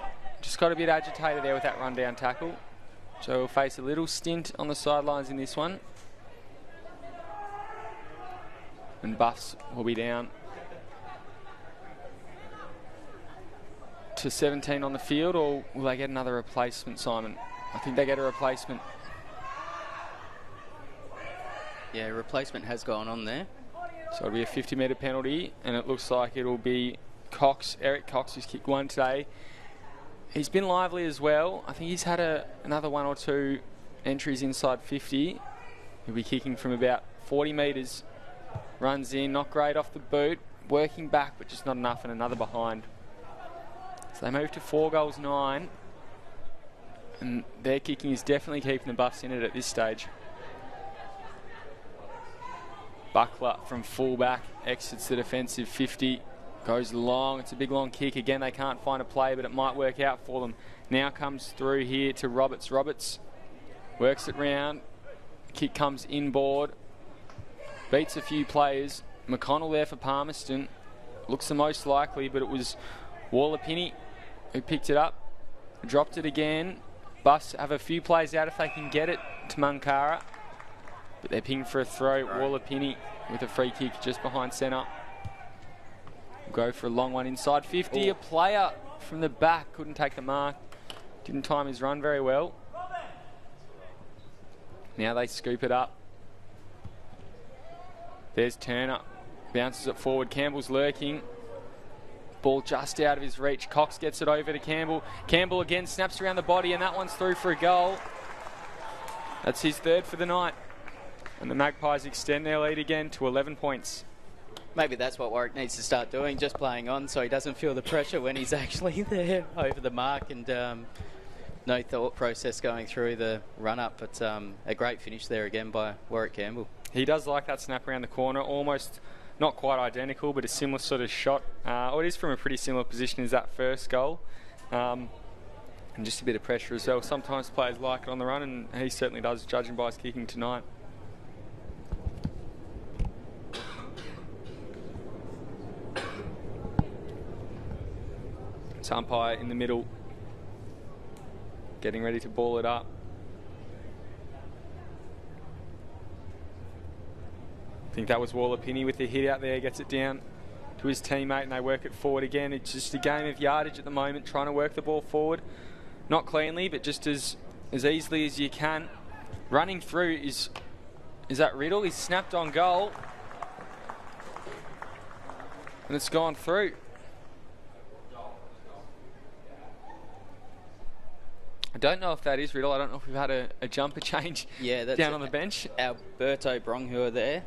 just got a bit agitated there with that run-down tackle. So we'll face a little stint on the sidelines in this one. And Buffs will be down to 17 on the field, or will they get another replacement, Simon? I think they get a replacement. Yeah, replacement has gone on there. So it'll be a 50-metre penalty, and it looks like it'll be Cox, Eric Cox, who's kicked one today. He's been lively as well. I think he's had another 1 or 2 entries inside 50. He'll be kicking from about 40 metres. Runs in, not great off the boot. Working back, but just not enough, and another behind. So they move to 4 goals 9. And their kicking is definitely keeping the Buffs in it at this stage. Buckler from fullback exits the defensive 50. Goes long. It's a big long kick. Again, they can't find a play, but it might work out for them. Now comes through here to Roberts. Roberts works it round. Kick comes inboard. Beats a few players. McConnell there for Palmerston. Looks the most likely, but it was Waller-Pinney who picked it up. Dropped it again. Buffs have a few plays out if they can get it to Munkara. But they're pinged for a throw. Waller-Pinney with a free kick just behind centre. Go for a long one inside 50. A player from the back couldn't take the mark. Didn't time his run very well. Now they scoop it up. There's Turner. Bounces it forward. Campbell's lurking. Ball just out of his reach. Cox gets it over to Campbell. Campbell again snaps around the body, and that one's through for a goal. That's his 3rd for the night. And the Magpies extend their lead again to 11 points. Maybe that's what Warwick needs to start doing, just playing on so he doesn't feel the pressure when he's actually there over the mark, and no thought process going through the run-up. But a great finish there again by Warwick Campbell. He does like that snap around the corner, almost not quite identical, but a similar sort of shot. It is from a pretty similar position as that first goal. And just a bit of pressure as well. Sometimes players like it on the run, and he certainly does, judging by his kicking tonight. It's umpire in the middle, getting ready to ball it up. I think that was Waller-Pinney with the hit out there, gets it down to his teammate, and they work it forward again. It's just a game of yardage at the moment, trying to work the ball forward. Not cleanly, but just as easily as you can. Running through is that Riddle. He's snapped on goal, and it's gone through. I don't know if that is Riddle. I don't know if we've had a jumper change that's down on the bench. Alberto Bronghua there.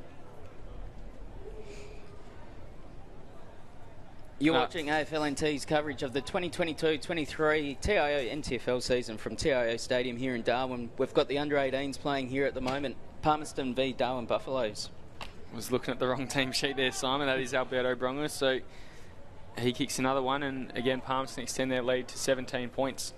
You're watching AFLNT's coverage of the 2022-23 TIO NTFL season from TIO Stadium here in Darwin. We've got the under-18s playing here at the moment. Palmerston v Darwin Buffaloes. I was looking at the wrong team sheet there, Simon. That is Alberto Bronghua. So he kicks another one, and again Palmerston extend their lead to 17 points.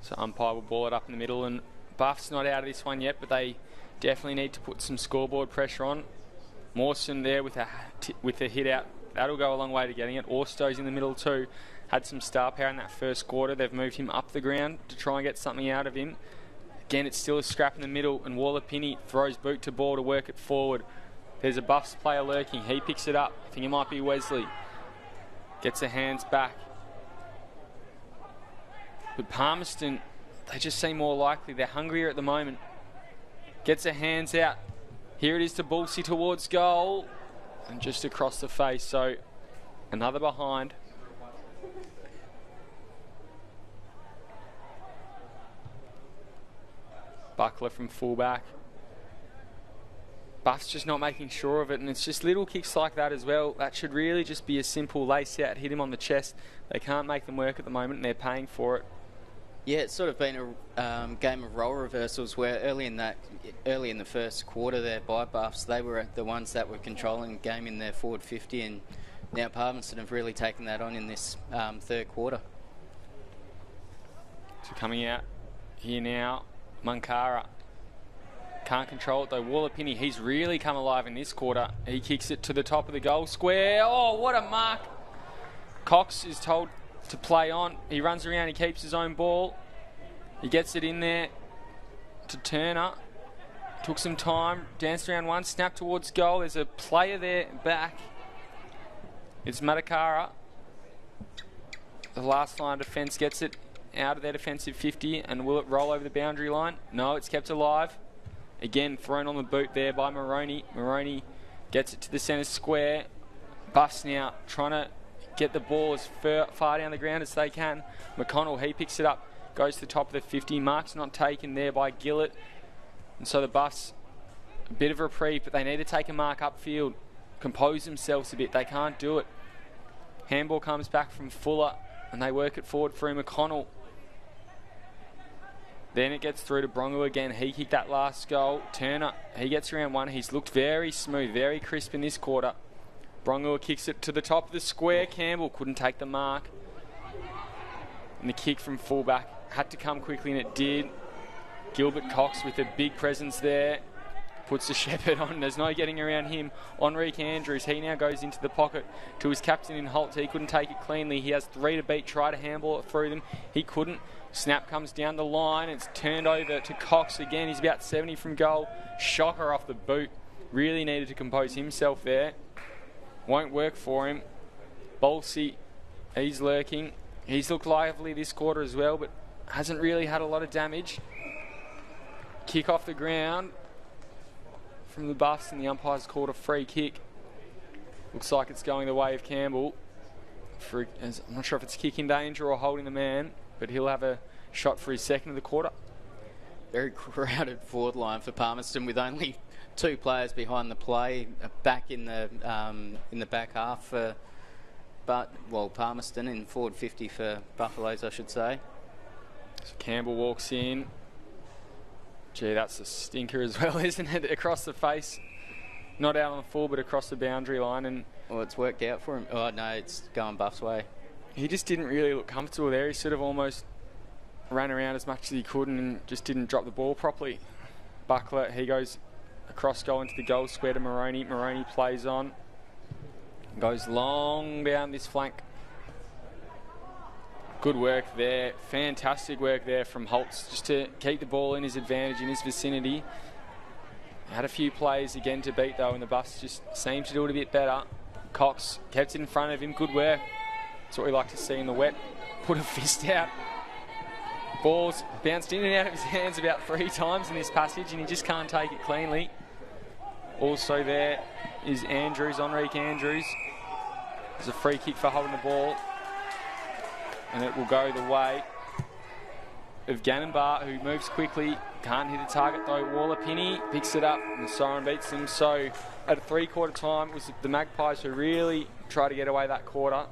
So umpire will ball it up in the middle, and Buff's not out of this one yet, but they definitely need to put some scoreboard pressure on. Mawson there with a hit out. That'll go a long way to getting it. Orsto's in the middle too. Had some star power in that first quarter. They've moved him up the ground to try and get something out of him. Again, it's still a scrap in the middle, and Waller-Pinney throws boot to ball to work it forward. There's a Buffs player lurking. He picks it up. I think it might be Wesley. Gets the hands back. But Palmerston, they just seem more likely. They're hungrier at the moment. Gets their hands out. Here it is to Bulsey towards goal. And just across the face. So another behind. Buckler from fullback. Buff's just not making sure of it, and it's just little kicks like that as well. That should really just be a simple lace out, hit him on the chest. They can't make them work at the moment, and they're paying for it. Yeah, it's sort of been a game of role reversals where early in the first quarter there by Buffs, they were the ones that were controlling the game in their forward 50, and now Palmerston have really taken that on in this third quarter. So coming out here now, Munkara. Can't control it though. Wallapini, he's really come alive in this quarter. He kicks it to the top of the goal square. Oh, what a mark. Cox is told to play on. He runs around, he keeps his own ball. He gets it in there to Turner. Took some time, danced around one, snapped towards goal. There's a player there back. It's Matakara. The last line of defence gets it out of their defensive 50, and will it roll over the boundary line? No, it's kept alive. Again, thrown on the boot there by Moroney. Moroney gets it to the centre square. Buffs now trying to get the ball as far down the ground as they can. McConnell, he picks it up, goes to the top of the 50. Mark's not taken there by Gillett. And so the Buffs, a bit of a reprieve, but they need to take a mark upfield, compose themselves a bit. They can't do it. Handball comes back from Fuller, and they work it forward through McConnell. Then it gets through to Brongo again. He kicked that last goal. Turner, he gets around one. He's looked very smooth, very crisp in this quarter. Brongo kicks it to the top of the square. Campbell couldn't take the mark. And the kick from fullback had to come quickly, and it did. Gilbert Cox with a big presence there. Puts the shepherd on. There's no getting around him. Enrique Andrews, he now goes into the pocket to his captain in Holt. He couldn't take it cleanly. He has 3 to beat. Try to handball it through them. He couldn't. Snap comes down the line. It's turned over to Cox again. He's about 70 from goal. Shocker off the boot. Really needed to compose himself there. Won't work for him. Bolsey, he's lurking. He's looked lively this quarter as well, but hasn't really had a lot of damage. Kick off the ground from the Buffs, and the umpire's called a free kick. Looks like it's going the way of Campbell. I'm not sure if it's kick in danger or holding the man, but he'll have a shot for his second of the quarter. Very crowded forward line for Palmerston, with only 2 players behind the play, back in the back half for Palmerston, in forward 50 for Buffaloes, I should say. So Campbell walks in. Gee, that's a stinker as well, isn't it? Across the face. Not out on the full, but across the boundary line. And well, it's worked out for him. Oh, no, it's going Buff's way. He just didn't really look comfortable there. He sort of almost ran around as much as he could and just didn't drop the ball properly. Buckler, he goes across goal into the goal square to Moroney. Moroney plays on. Goes long down this flank. Good work there. Fantastic work there from Holtz, just to keep the ball in his advantage, in his vicinity. Had a few plays again to beat though, and the Buffs just seemed to do it a bit better. Cox kept it in front of him. Good work. That's what we like to see in the wet. Put a fist out. Ball's bounced in and out of his hands about 3 times in this passage, and he just can't take it cleanly. Also there is Andrews, Enrique Andrews. There's a free kick for holding the ball, and it will go the way of Gannonbar, who moves quickly. Can't hit the target though. Wallapini picks it up, and the siren beats him. So at a 3-quarter time, it was the Magpies who really tried to get away that quarter.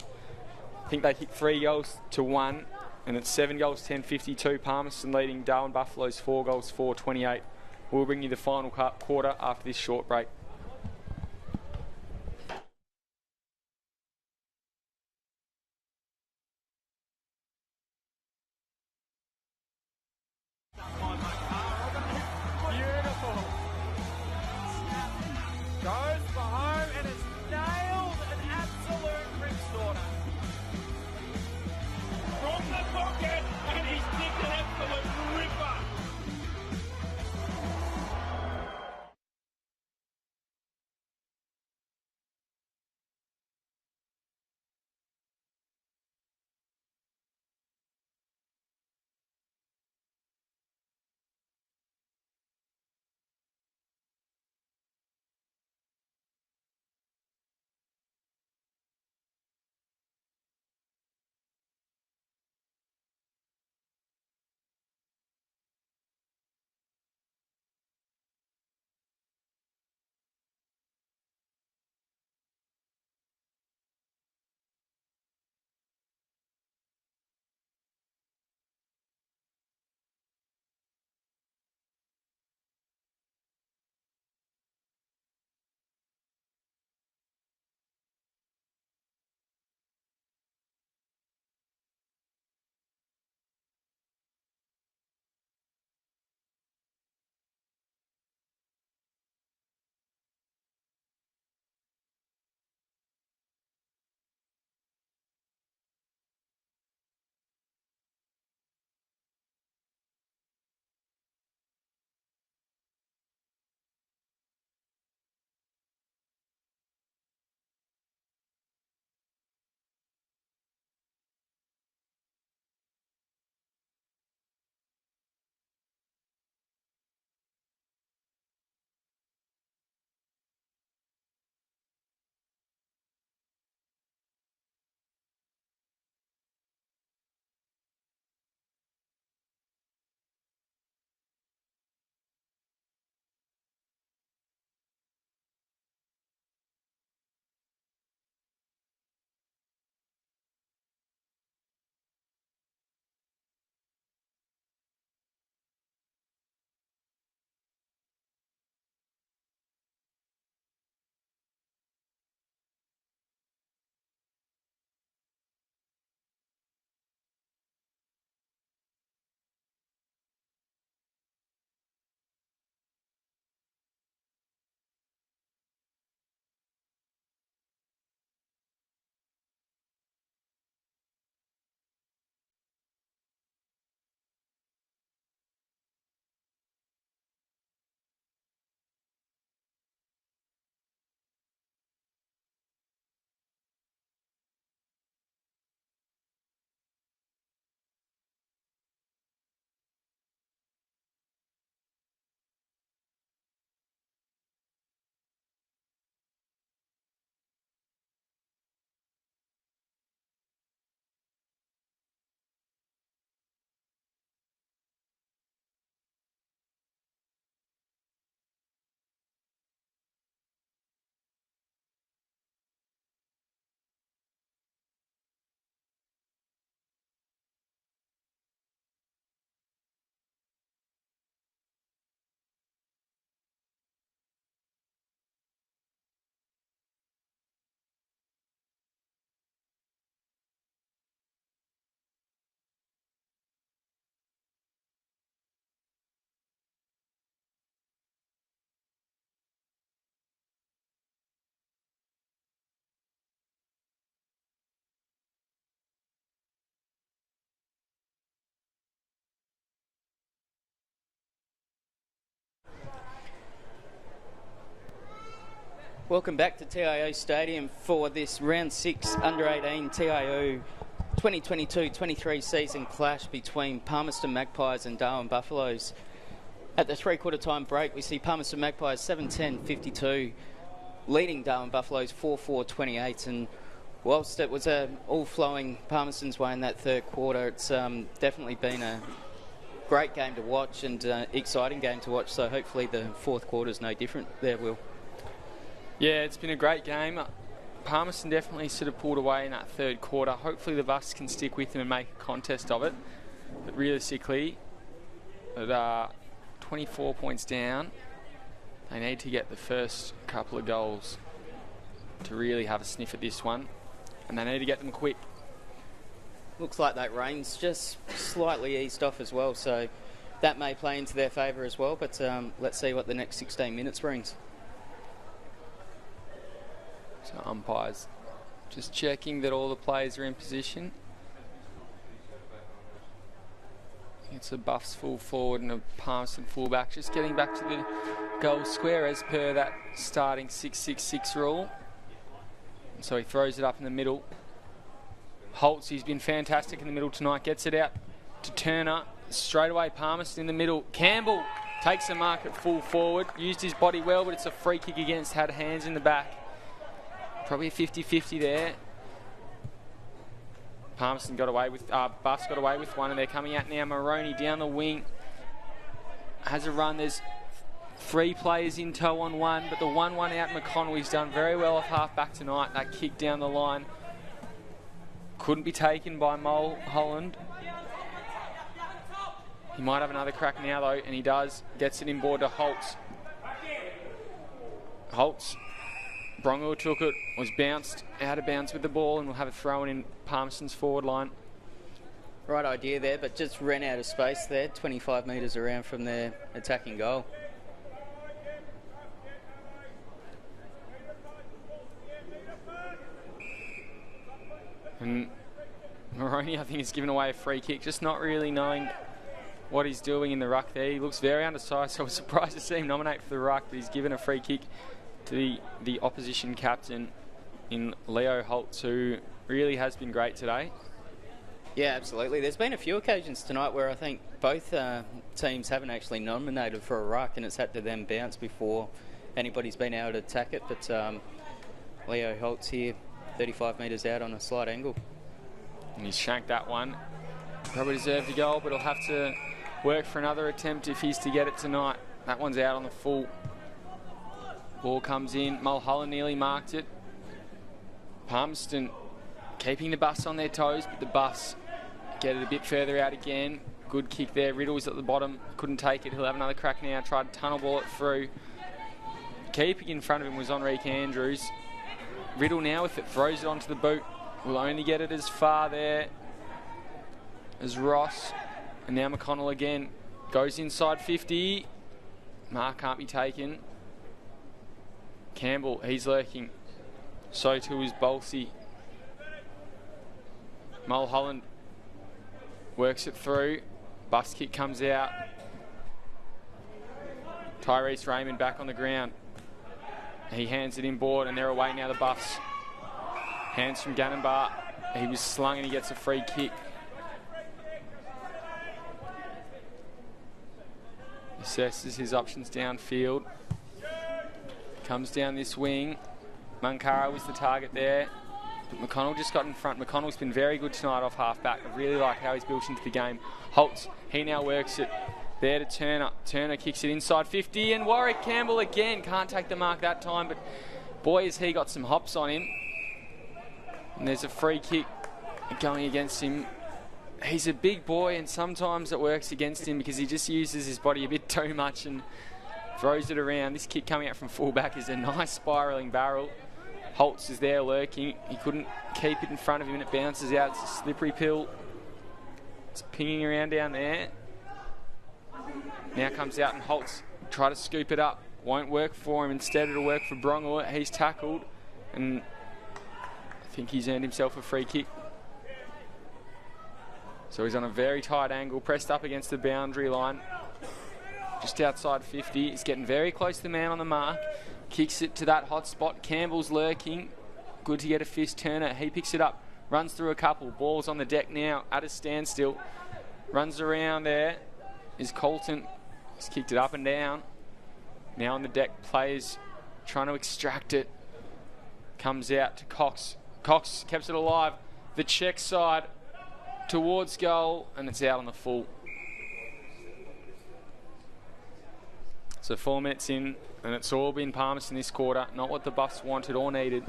I think they kicked 3 goals to 1, and it's 7 goals, 10-52. Palmerston leading Darwin Buffaloes 4 goals, 4-28. We'll bring you the final quarter after this short break. Welcome back to TIO Stadium for this round 6 under-18 TIO 2022-23 season clash between Palmerston Magpies and Darwin Buffaloes. At the three-quarter time break, we see Palmerston Magpies 7-10-52, leading Darwin Buffaloes 4-4-28, and whilst it was all flowing Palmerston's way in that third quarter, it's definitely been a great game to watch and exciting game to watch, so hopefully the fourth quarter's no different there, Will. Yeah, it's been a great game. Palmerston definitely sort of pulled away in that third quarter. Hopefully the Buffs can stick with them and make a contest of it. But realistically, at 24 points down, they need to get the first couple of goals to really have a sniff at this one. And they need to get them quick. Looks like that rain's just slightly eased off as well, so that may play into their favour as well. But let's see what the next 16 minutes brings. So umpires just checking that all the players are in position. It's a Buffs full forward and a Palmerston full back, just getting back to the goal square as per that starting 6-6-6 rule. And so he throws it up in the middle. Holtz, he's been fantastic in the middle tonight, gets it out to Turner. Straight away Palmerston in the middle. Campbell takes a mark at full forward, used his body well, but it's a free kick against, had hands in the back. Probably a 50-50 there. Palmerston got away with, Buffs got away with one, and they're coming out now. Maroney down the wing. Has a run. There's 3 players in tow on one, but the 1-1 out McConnell, he's done very well off half back tonight. That kick down the line couldn't be taken by Mulholland. He might have another crack now though, and he does. Gets it inboard to Holtz. Holtz. Brongo took it, was bounced out of bounds with the ball, and will have a throw in Palmerston's forward line. Right idea there, but just ran out of space there, 25 metres around from their attacking goal. And Maroney, I think, has given away a free kick, just not really knowing what he's doing in the ruck there. He looks very undersized, so I was surprised to see him nominate for the ruck, but he's given a free kick to the opposition captain in Leo Holtz, who really has been great today. Yeah, absolutely. There's been a few occasions tonight where I think both teams haven't actually nominated for a ruck, and it's had to then bounce before anybody's been able to attack it. But Leo Holtz here, 35 metres out on a slight angle. And he's shanked that one. Probably deserved a goal, but he'll have to work for another attempt if he's to get it tonight. That one's out on the full. Ball comes in. Mulholland nearly marked it. Palmerston keeping the Buffs on their toes, but the Buffs get it a bit further out again. Good kick there. Riddle's at the bottom. Couldn't take it. He'll have another crack now. Tried to tunnel ball it through. Keeping in front of him was Enrique Andrews. Riddle now with it. Throws it onto the boot. Will only get it as far there as Ross. And now McConnell again. Goes inside 50. Mark can't be taken. Campbell, he's lurking. So too is Bolsey. Mulholland works it through. Bus kick comes out. Tyrese Raymond back on the ground. He hands it inboard, and they're away now, the Buffs. Hands from Gannonbar. He was slung and he gets a free kick. Assesses his options downfield. Comes down this wing. Munkara was the target there. But McConnell just got in front. McConnell's been very good tonight off half-back. I really like how he's built into the game. Holtz, he now works it there to Turner. Turner kicks it inside 50, and Warwick Campbell again can't take the mark that time, but boy has he got some hops on him. And there's a free kick going against him. He's a big boy, and sometimes it works against him because he just uses his body a bit too much and throws it around. This kick coming out from fullback is a nice spiralling barrel. Holtz is there lurking. He couldn't keep it in front of him, and it bounces out. It's a slippery pill. It's pinging around down there. Now comes out, and Holtz try to scoop it up. Won't work for him. Instead, it'll work for Brongor. He's tackled, and I think he's earned himself a free kick. So he's on a very tight angle, pressed up against the boundary line. Just outside 50. He's getting very close to the man on the mark. kicks it to that hot spot. Campbell's lurking. Good to get a fist turner. He picks it up, runs through a couple. Ball's on the deck now at a standstill. Runs around there. Is Colton. He's kicked it up and down. Now on the deck, players trying to extract it. Comes out to Cox. Cox keeps it alive. The check side towards goal, and it's out on the full. So 4 minutes in, and it's all been Palmerston this quarter. Not what the Buffs wanted or needed.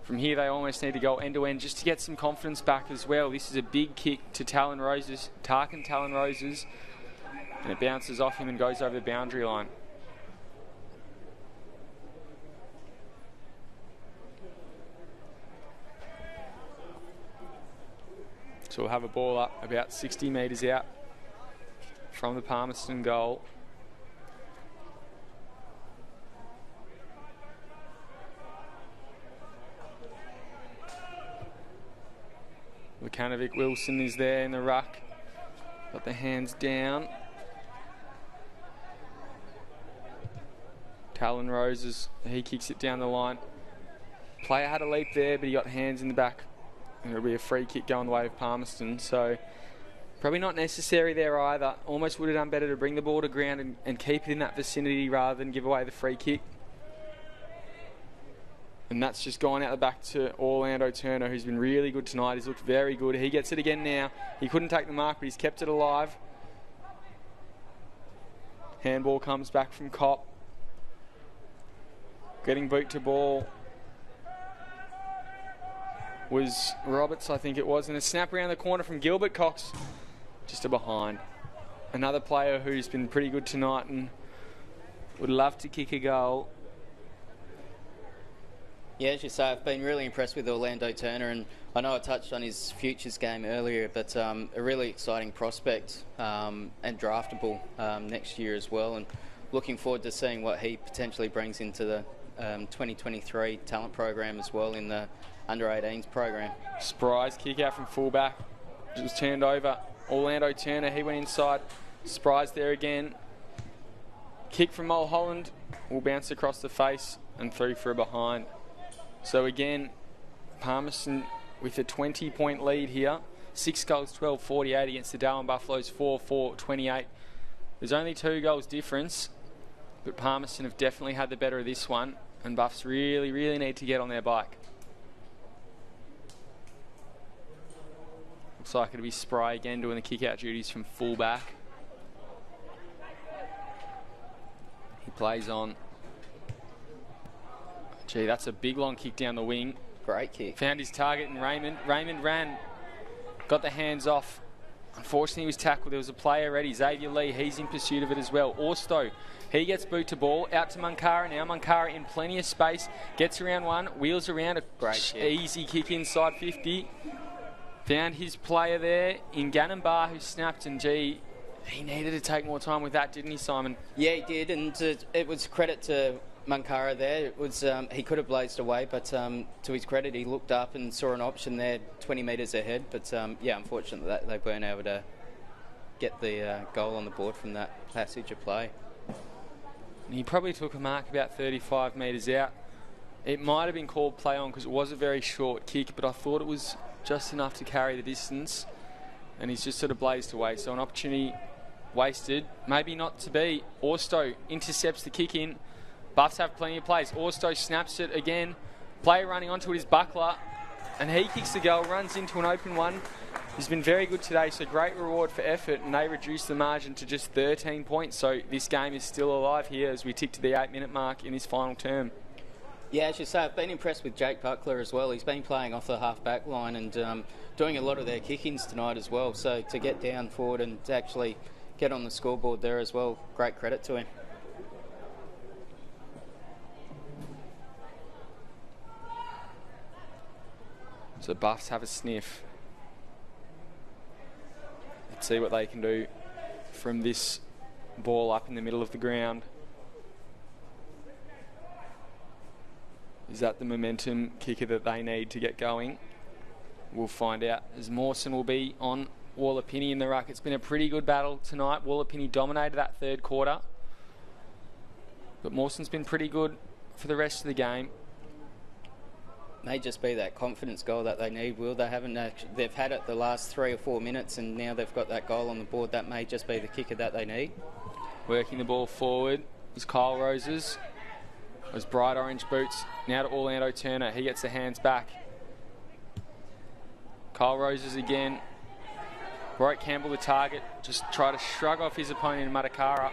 From here, they almost need to go end-to-end just to get some confidence back as well. This is a big kick to Tarkin Talon Roses, and it bounces off him and goes over the boundary line. So we'll have a ball up about 60 metres out from the Palmerston goal. Lukanovic Wilson is there in the ruck. Got the hands down. Talon Roses, he kicks it down the line. Player had a leap there, but he got hands in the back. And it'll be a free kick going the way of Palmerston. So probably not necessary there either. Almost would have done better to bring the ball to ground and keep it in that vicinity rather than give away the free kick. And that's just gone out the back to Orlando Turner, who's been really good tonight. He's looked very good. He gets it again now. He couldn't take the mark, but he's kept it alive. Handball comes back from Kopp. Getting boot to ball was Roberts, I think it was, and a snap around the corner from Gilbert Cox, just a behind. Another player who's been pretty good tonight and would love to kick a goal. Yeah, as you say, I've been really impressed with Orlando Turner, and I know I touched on his futures game earlier, but a really exciting prospect and draftable next year as well, and looking forward to seeing what he potentially brings into the 2023 talent program as well in the under-18s program. Spry's kick out from fullback. It was turned over. Orlando Turner, he went inside. Spry's there again. Kick from Mulholland will bounce across the face and through for a behind. So again, Palmerston with a 20-point lead here. 6 goals, 12-48 against the Darwin Buffaloes, 4-4-28. There's only 2 goals difference, but Palmerston have definitely had the better of this one, and Buffs really, really need to get on their bike. Looks like it'll be Spry again doing the kick-out duties from full-back. He plays on. Gee, that's a big long kick down the wing. Great kick. Found his target in Raymond. Raymond ran, got the hands off. Unfortunately, he was tackled. There was a player ready. Xavier Lee, he's in pursuit of it as well. Orsto, he gets boot to ball. Out to Munkara now. Munkara in plenty of space. Gets around one. Wheels around. A great kick. Easy kick inside 50. Found his player there in Gannon Bar, who snapped, and gee, he needed to take more time with that, didn't he, Simon? Yeah, he did, and it was credit to Munkara there. It was he could have blazed away, but to his credit, he looked up and saw an option there 20 metres ahead. But yeah, unfortunately, they weren't able to get the goal on the board from that passage of play. He probably took a mark about 35 metres out. It might have been called play on because it was a very short kick, but I thought it was just enough to carry the distance, and he's just sort of blazed away. So an opportunity wasted, maybe not to be. Orsto intercepts the kick in. Buffs have plenty of plays. Orsto snaps it again. Player running onto it is Buckler, and he kicks the goal, runs into an open one. He's been very good today, so great reward for effort, and they reduce the margin to just 13 points. So this game is still alive here as we tick to the 8-minute mark in this final term. Yeah, as you say, I've been impressed with Jake Buckler as well. He's been playing off the half-back line and doing a lot of their kick-ins tonight as well. So to get down forward and to actually get on the scoreboard there as well, great credit to him. So Buffs have a sniff. Let's see what they can do from this ball up in the middle of the ground. Is that the momentum kicker that they need to get going? We'll find out as Mawson will be on Wallapini in the ruck. It's been a pretty good battle tonight. Wallapini dominated that third quarter. But Mawson's been pretty good for the rest of the game. May just be that confidence goal that they need, Will. They haven't actually, they've had it the last 3 or 4 minutes, and now they've got that goal on the board. That may just be the kicker that they need. Working the ball forward is Kyle Roses. Those bright orange boots. Now to Orlando Turner. He gets the hands back. Kyle Roses again. Broke Campbell the target. Just try to shrug off his opponent in Matakara.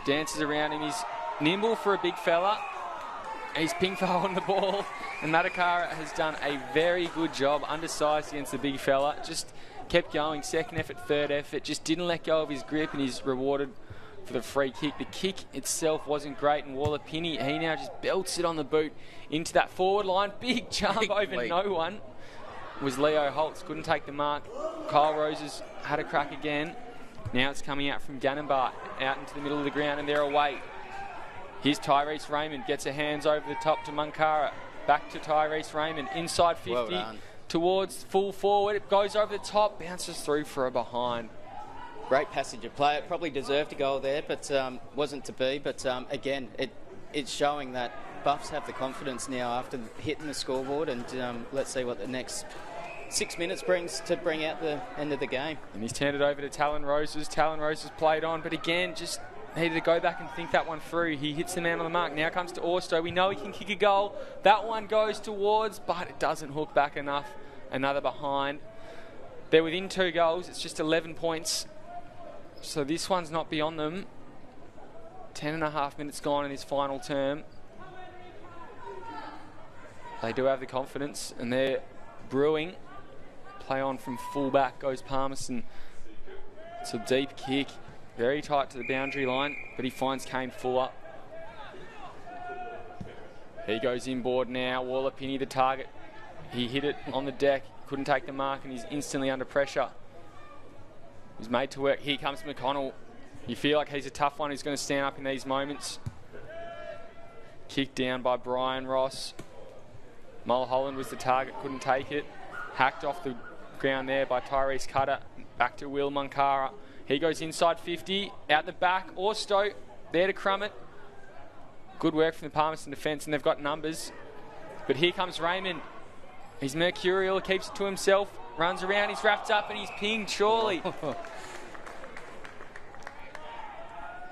Dances around him. He's nimble for a big fella. He's ping-ponging the ball, and Matakara has done a very good job, undersized against the big fella. Just kept going, second effort, third effort, just didn't let go of his grip, and he's rewarded for the free kick. The kick itself wasn't great, and Waller Pinney, he now just belts it on the boot into that forward line. Big jump over no one. Was Leo Holtz, couldn't take the mark. Kyle Roses had a crack again. Now it's coming out from Gannonbart, out into the middle of the ground, and they're away. Here's Tyrese Raymond, gets her hands over the top to Munkara. Back to Tyrese Raymond, inside 50, towards full forward. It goes over the top, bounces through for a behind. Great passage of play. It probably deserved a goal there, but wasn't to be. But again, it's showing that Buffs have the confidence now after hitting the scoreboard, and let's see what the next 6 minutes brings to bring out the end of the game. And he's turned it over to Talon Roses. Talon Roses played on, but again, just needed to go back and think that one through. He hits the man on the mark. Now comes to Orsto. We know he can kick a goal. That one goes towards, but it doesn't hook back enough. Another behind. They're within 2 goals. It's just 11 points. So this one's not beyond them. 10.5 minutes gone in his final term. They do have the confidence, and they're brewing. Play on from full back goes Palmerston. It's a deep kick. Very tight to the boundary line, but he finds Kane Fuller. He goes inboard now. Waller Pinney, the target. He hit it on the deck, couldn't take the mark, and he's instantly under pressure. He's made to work. Here comes McConnell. You feel like he's a tough one who's going to stand up in these moments. Kicked down by Brian Ross. Mulholland was the target, couldn't take it. Hacked off the ground there by Tyrese Cutter. Back to Will Munkara. He goes inside 50, out the back. Orsto there to crumb it. Good work from the Palmerston defence, and they've got numbers. But here comes Raymond. He's mercurial, keeps it to himself, runs around, he's wrapped up, and he's pinged, surely.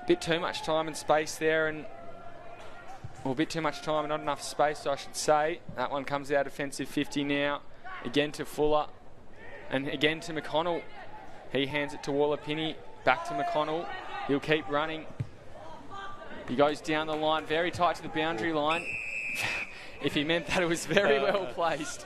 Bit too much time and space there, and a bit too much time and not enough space, I should say. That one comes out offensive 50 now. Again to Fuller, and again to McConnell. He hands it to Waller Pinney, back to McConnell. He'll keep running. He goes down the line, very tight to the boundary line. If he meant that, it was very well placed.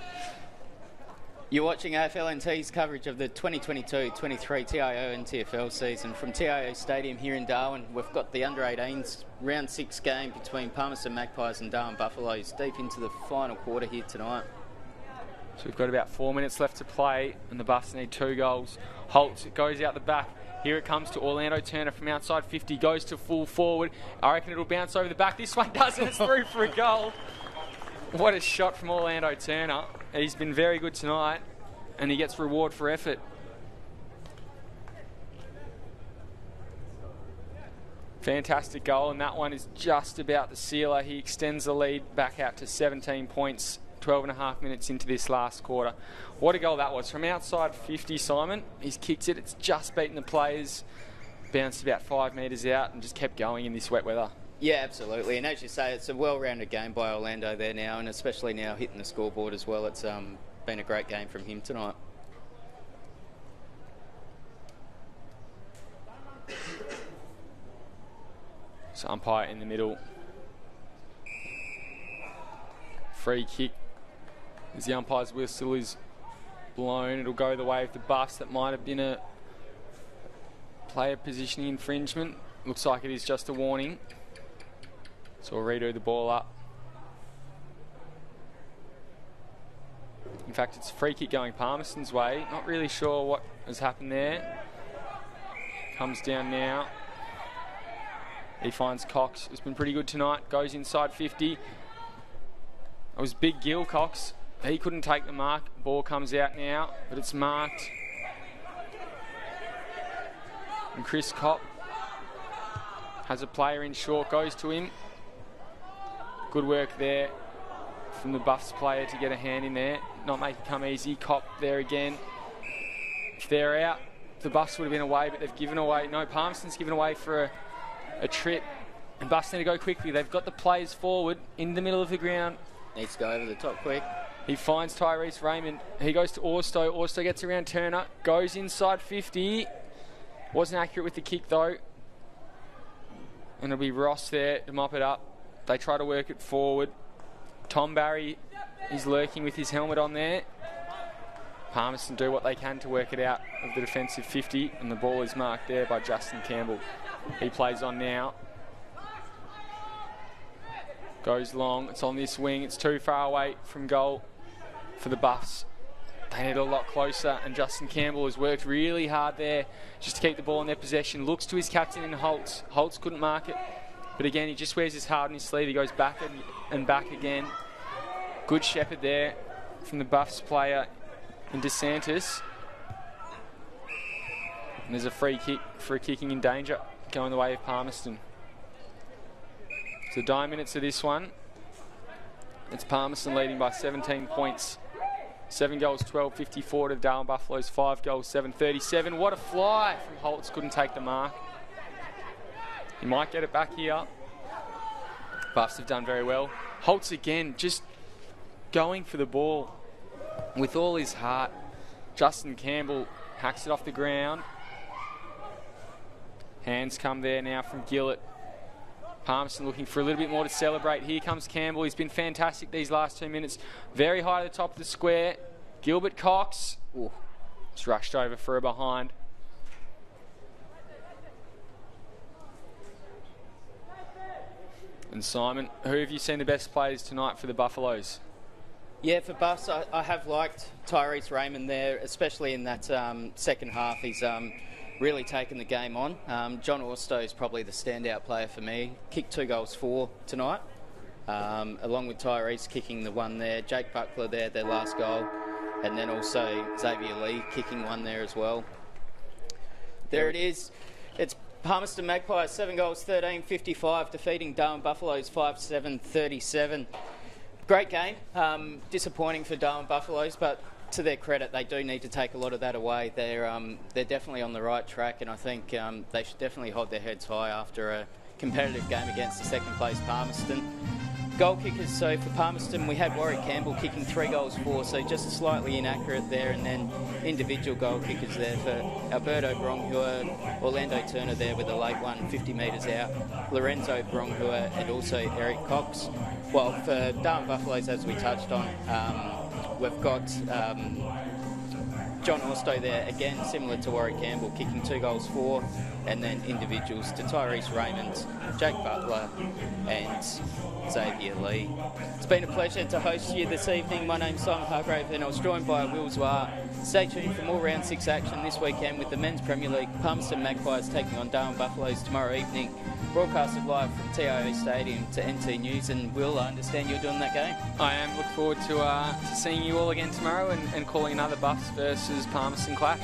You're watching AFLNT's coverage of the 2022-23 TIO NTFL season from TIO Stadium here in Darwin. We've got the under-18s round 6 game between Palmerston Magpies and Darwin Buffaloes deep into the final quarter here tonight. So we've got about 4 minutes left to play, and the Buffs need 2 goals. Holtz, it goes out the back. Here it comes to Orlando Turner from outside 50, goes to full forward. I reckon it'll bounce over the back. This one doesn't, it's through for a goal. What a shot from Orlando Turner. He's been very good tonight, and he gets reward for effort. Fantastic goal, and that one is just about the sealer. He extends the lead back out to 17 points. 12.5 minutes into this last quarter. What a goal that was. From outside 50, Simon, he's kicked it. It's just beaten the players. Bounced about 5 metres out and just kept going in this wet weather. Yeah, absolutely. And as you say, it's a well-rounded game by Orlando there now, and especially now hitting the scoreboard as well. It's been a great game from him tonight. So umpire in the middle. Free kick. As the umpire's whistle is blown, it'll go the way of the Buffs. That might have been a player positioning infringement. Looks like it is just a warning. So we'll redo the ball up. In fact, it's a free kick going Palmerston's way. Not really sure what has happened there. Comes down now. He finds Cox, who's been pretty good tonight. Goes inside 50. It was Big Gill, Cox. He couldn't take the mark. Ball comes out now, but it's marked. And Chris Kopp Has a player in short, goes to him. Good work there from the Buffs player to get a hand in there. Not make it come easy. Cop there again. If they're out, the Buffs would have been away, but they've given away. No, Palmerston's given away for a trip. And Buffs need to go quickly. They've got the players forward in the middle of the ground. Needs to go over the top quick. He finds Tyrese Raymond. He goes to Orsto. Orsto gets around Turner. Goes inside 50. Wasn't accurate with the kick though. And it'll be Ross there to mop it up. They try to work it forward. Tom Barry is lurking with his helmet on there. Palmerston do what they can to work it out of the defensive 50. And the ball is marked there by Justin Campbell. He plays on now. Goes long. It's on this wing. It's too far away from goal for the Buffs. They need a lot closer, and Justin Campbell has worked really hard there just to keep the ball in their possession. Looks to his captain in Holtz. Holtz couldn't mark it, but again, he just wears his heart on his sleeve. He goes back and back again. Good shepherd there from the Buffs player in DeSantis. And there's a free kick for a kicking in danger going the way of Palmerston. So 9 minutes of this one. It's Palmerston leading by 17 points. 7 goals, 12-54 to Darwin Buffaloes. 5 goals, 7-37. What a fly from Holtz. Couldn't take the mark. He might get it back here. Buffs have done very well. Holtz again, just going for the ball with all his heart. Justin Campbell hacks it off the ground. Hands come there now from Gillett. Palmerston looking for a little bit more to celebrate. Here comes Campbell. He's been fantastic these last 2 minutes. Very high to the top of the square. Gilbert Cox. Ooh, it's rushed over for a behind. And Simon, who have you seen the best players tonight for the Buffaloes? Yeah, for Buffs, I have liked Tyrese Raymond there, especially in that second half. He's really taken the game on. John Orsto is probably the standout player for me. Kicked 2 goals 4 tonight, along with Tyrese kicking the one there. Jake Buckler there, their last goal. And then also Xavier Lee kicking one there as well. There it is. It's Palmerston Magpies, 7 goals, 13-55, defeating Darwin Buffaloes 5-7-37. Great game. Disappointing for Darwin Buffaloes, but to their credit, they do need to take a lot of that away. They're definitely on the right track, and I think they should definitely hold their heads high after a competitive game against the second place Palmerston. Goal kickers, so for Palmerston, we had Warwick Campbell kicking 3 goals 4, so just slightly inaccurate there, and then individual goal kickers there for Alberto Bronghua, Orlando Turner there with a late one, 50 metres out, Lorenzo Bronghua, and also Eric Cox. Well, for Darwin Buffaloes, as we touched on, we've got John Orsto there, again, similar to Warwick Campbell, kicking 2 goals 4, and then individuals to Tyrese Raymond, Jake Butler, and Xavier Lee. It's been a pleasure to host you this evening. My name's Simon Hargrave, and I was joined by Will Zwar. Stay tuned for more Round 6 action this weekend with the Men's Premier League. Palmerston Magpies taking on Darwin Buffaloes tomorrow evening. Broadcasted live from TIO Stadium to NT News. And Will, I understand you're doing that game? I am. Look forward to seeing you all again tomorrow and calling another Buffs versus Palmerston clash.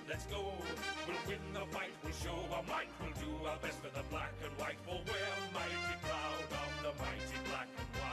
Let's go, we'll win the fight, we'll show our might, we'll do our best for the black and white, for we're mighty proud of the mighty black and white.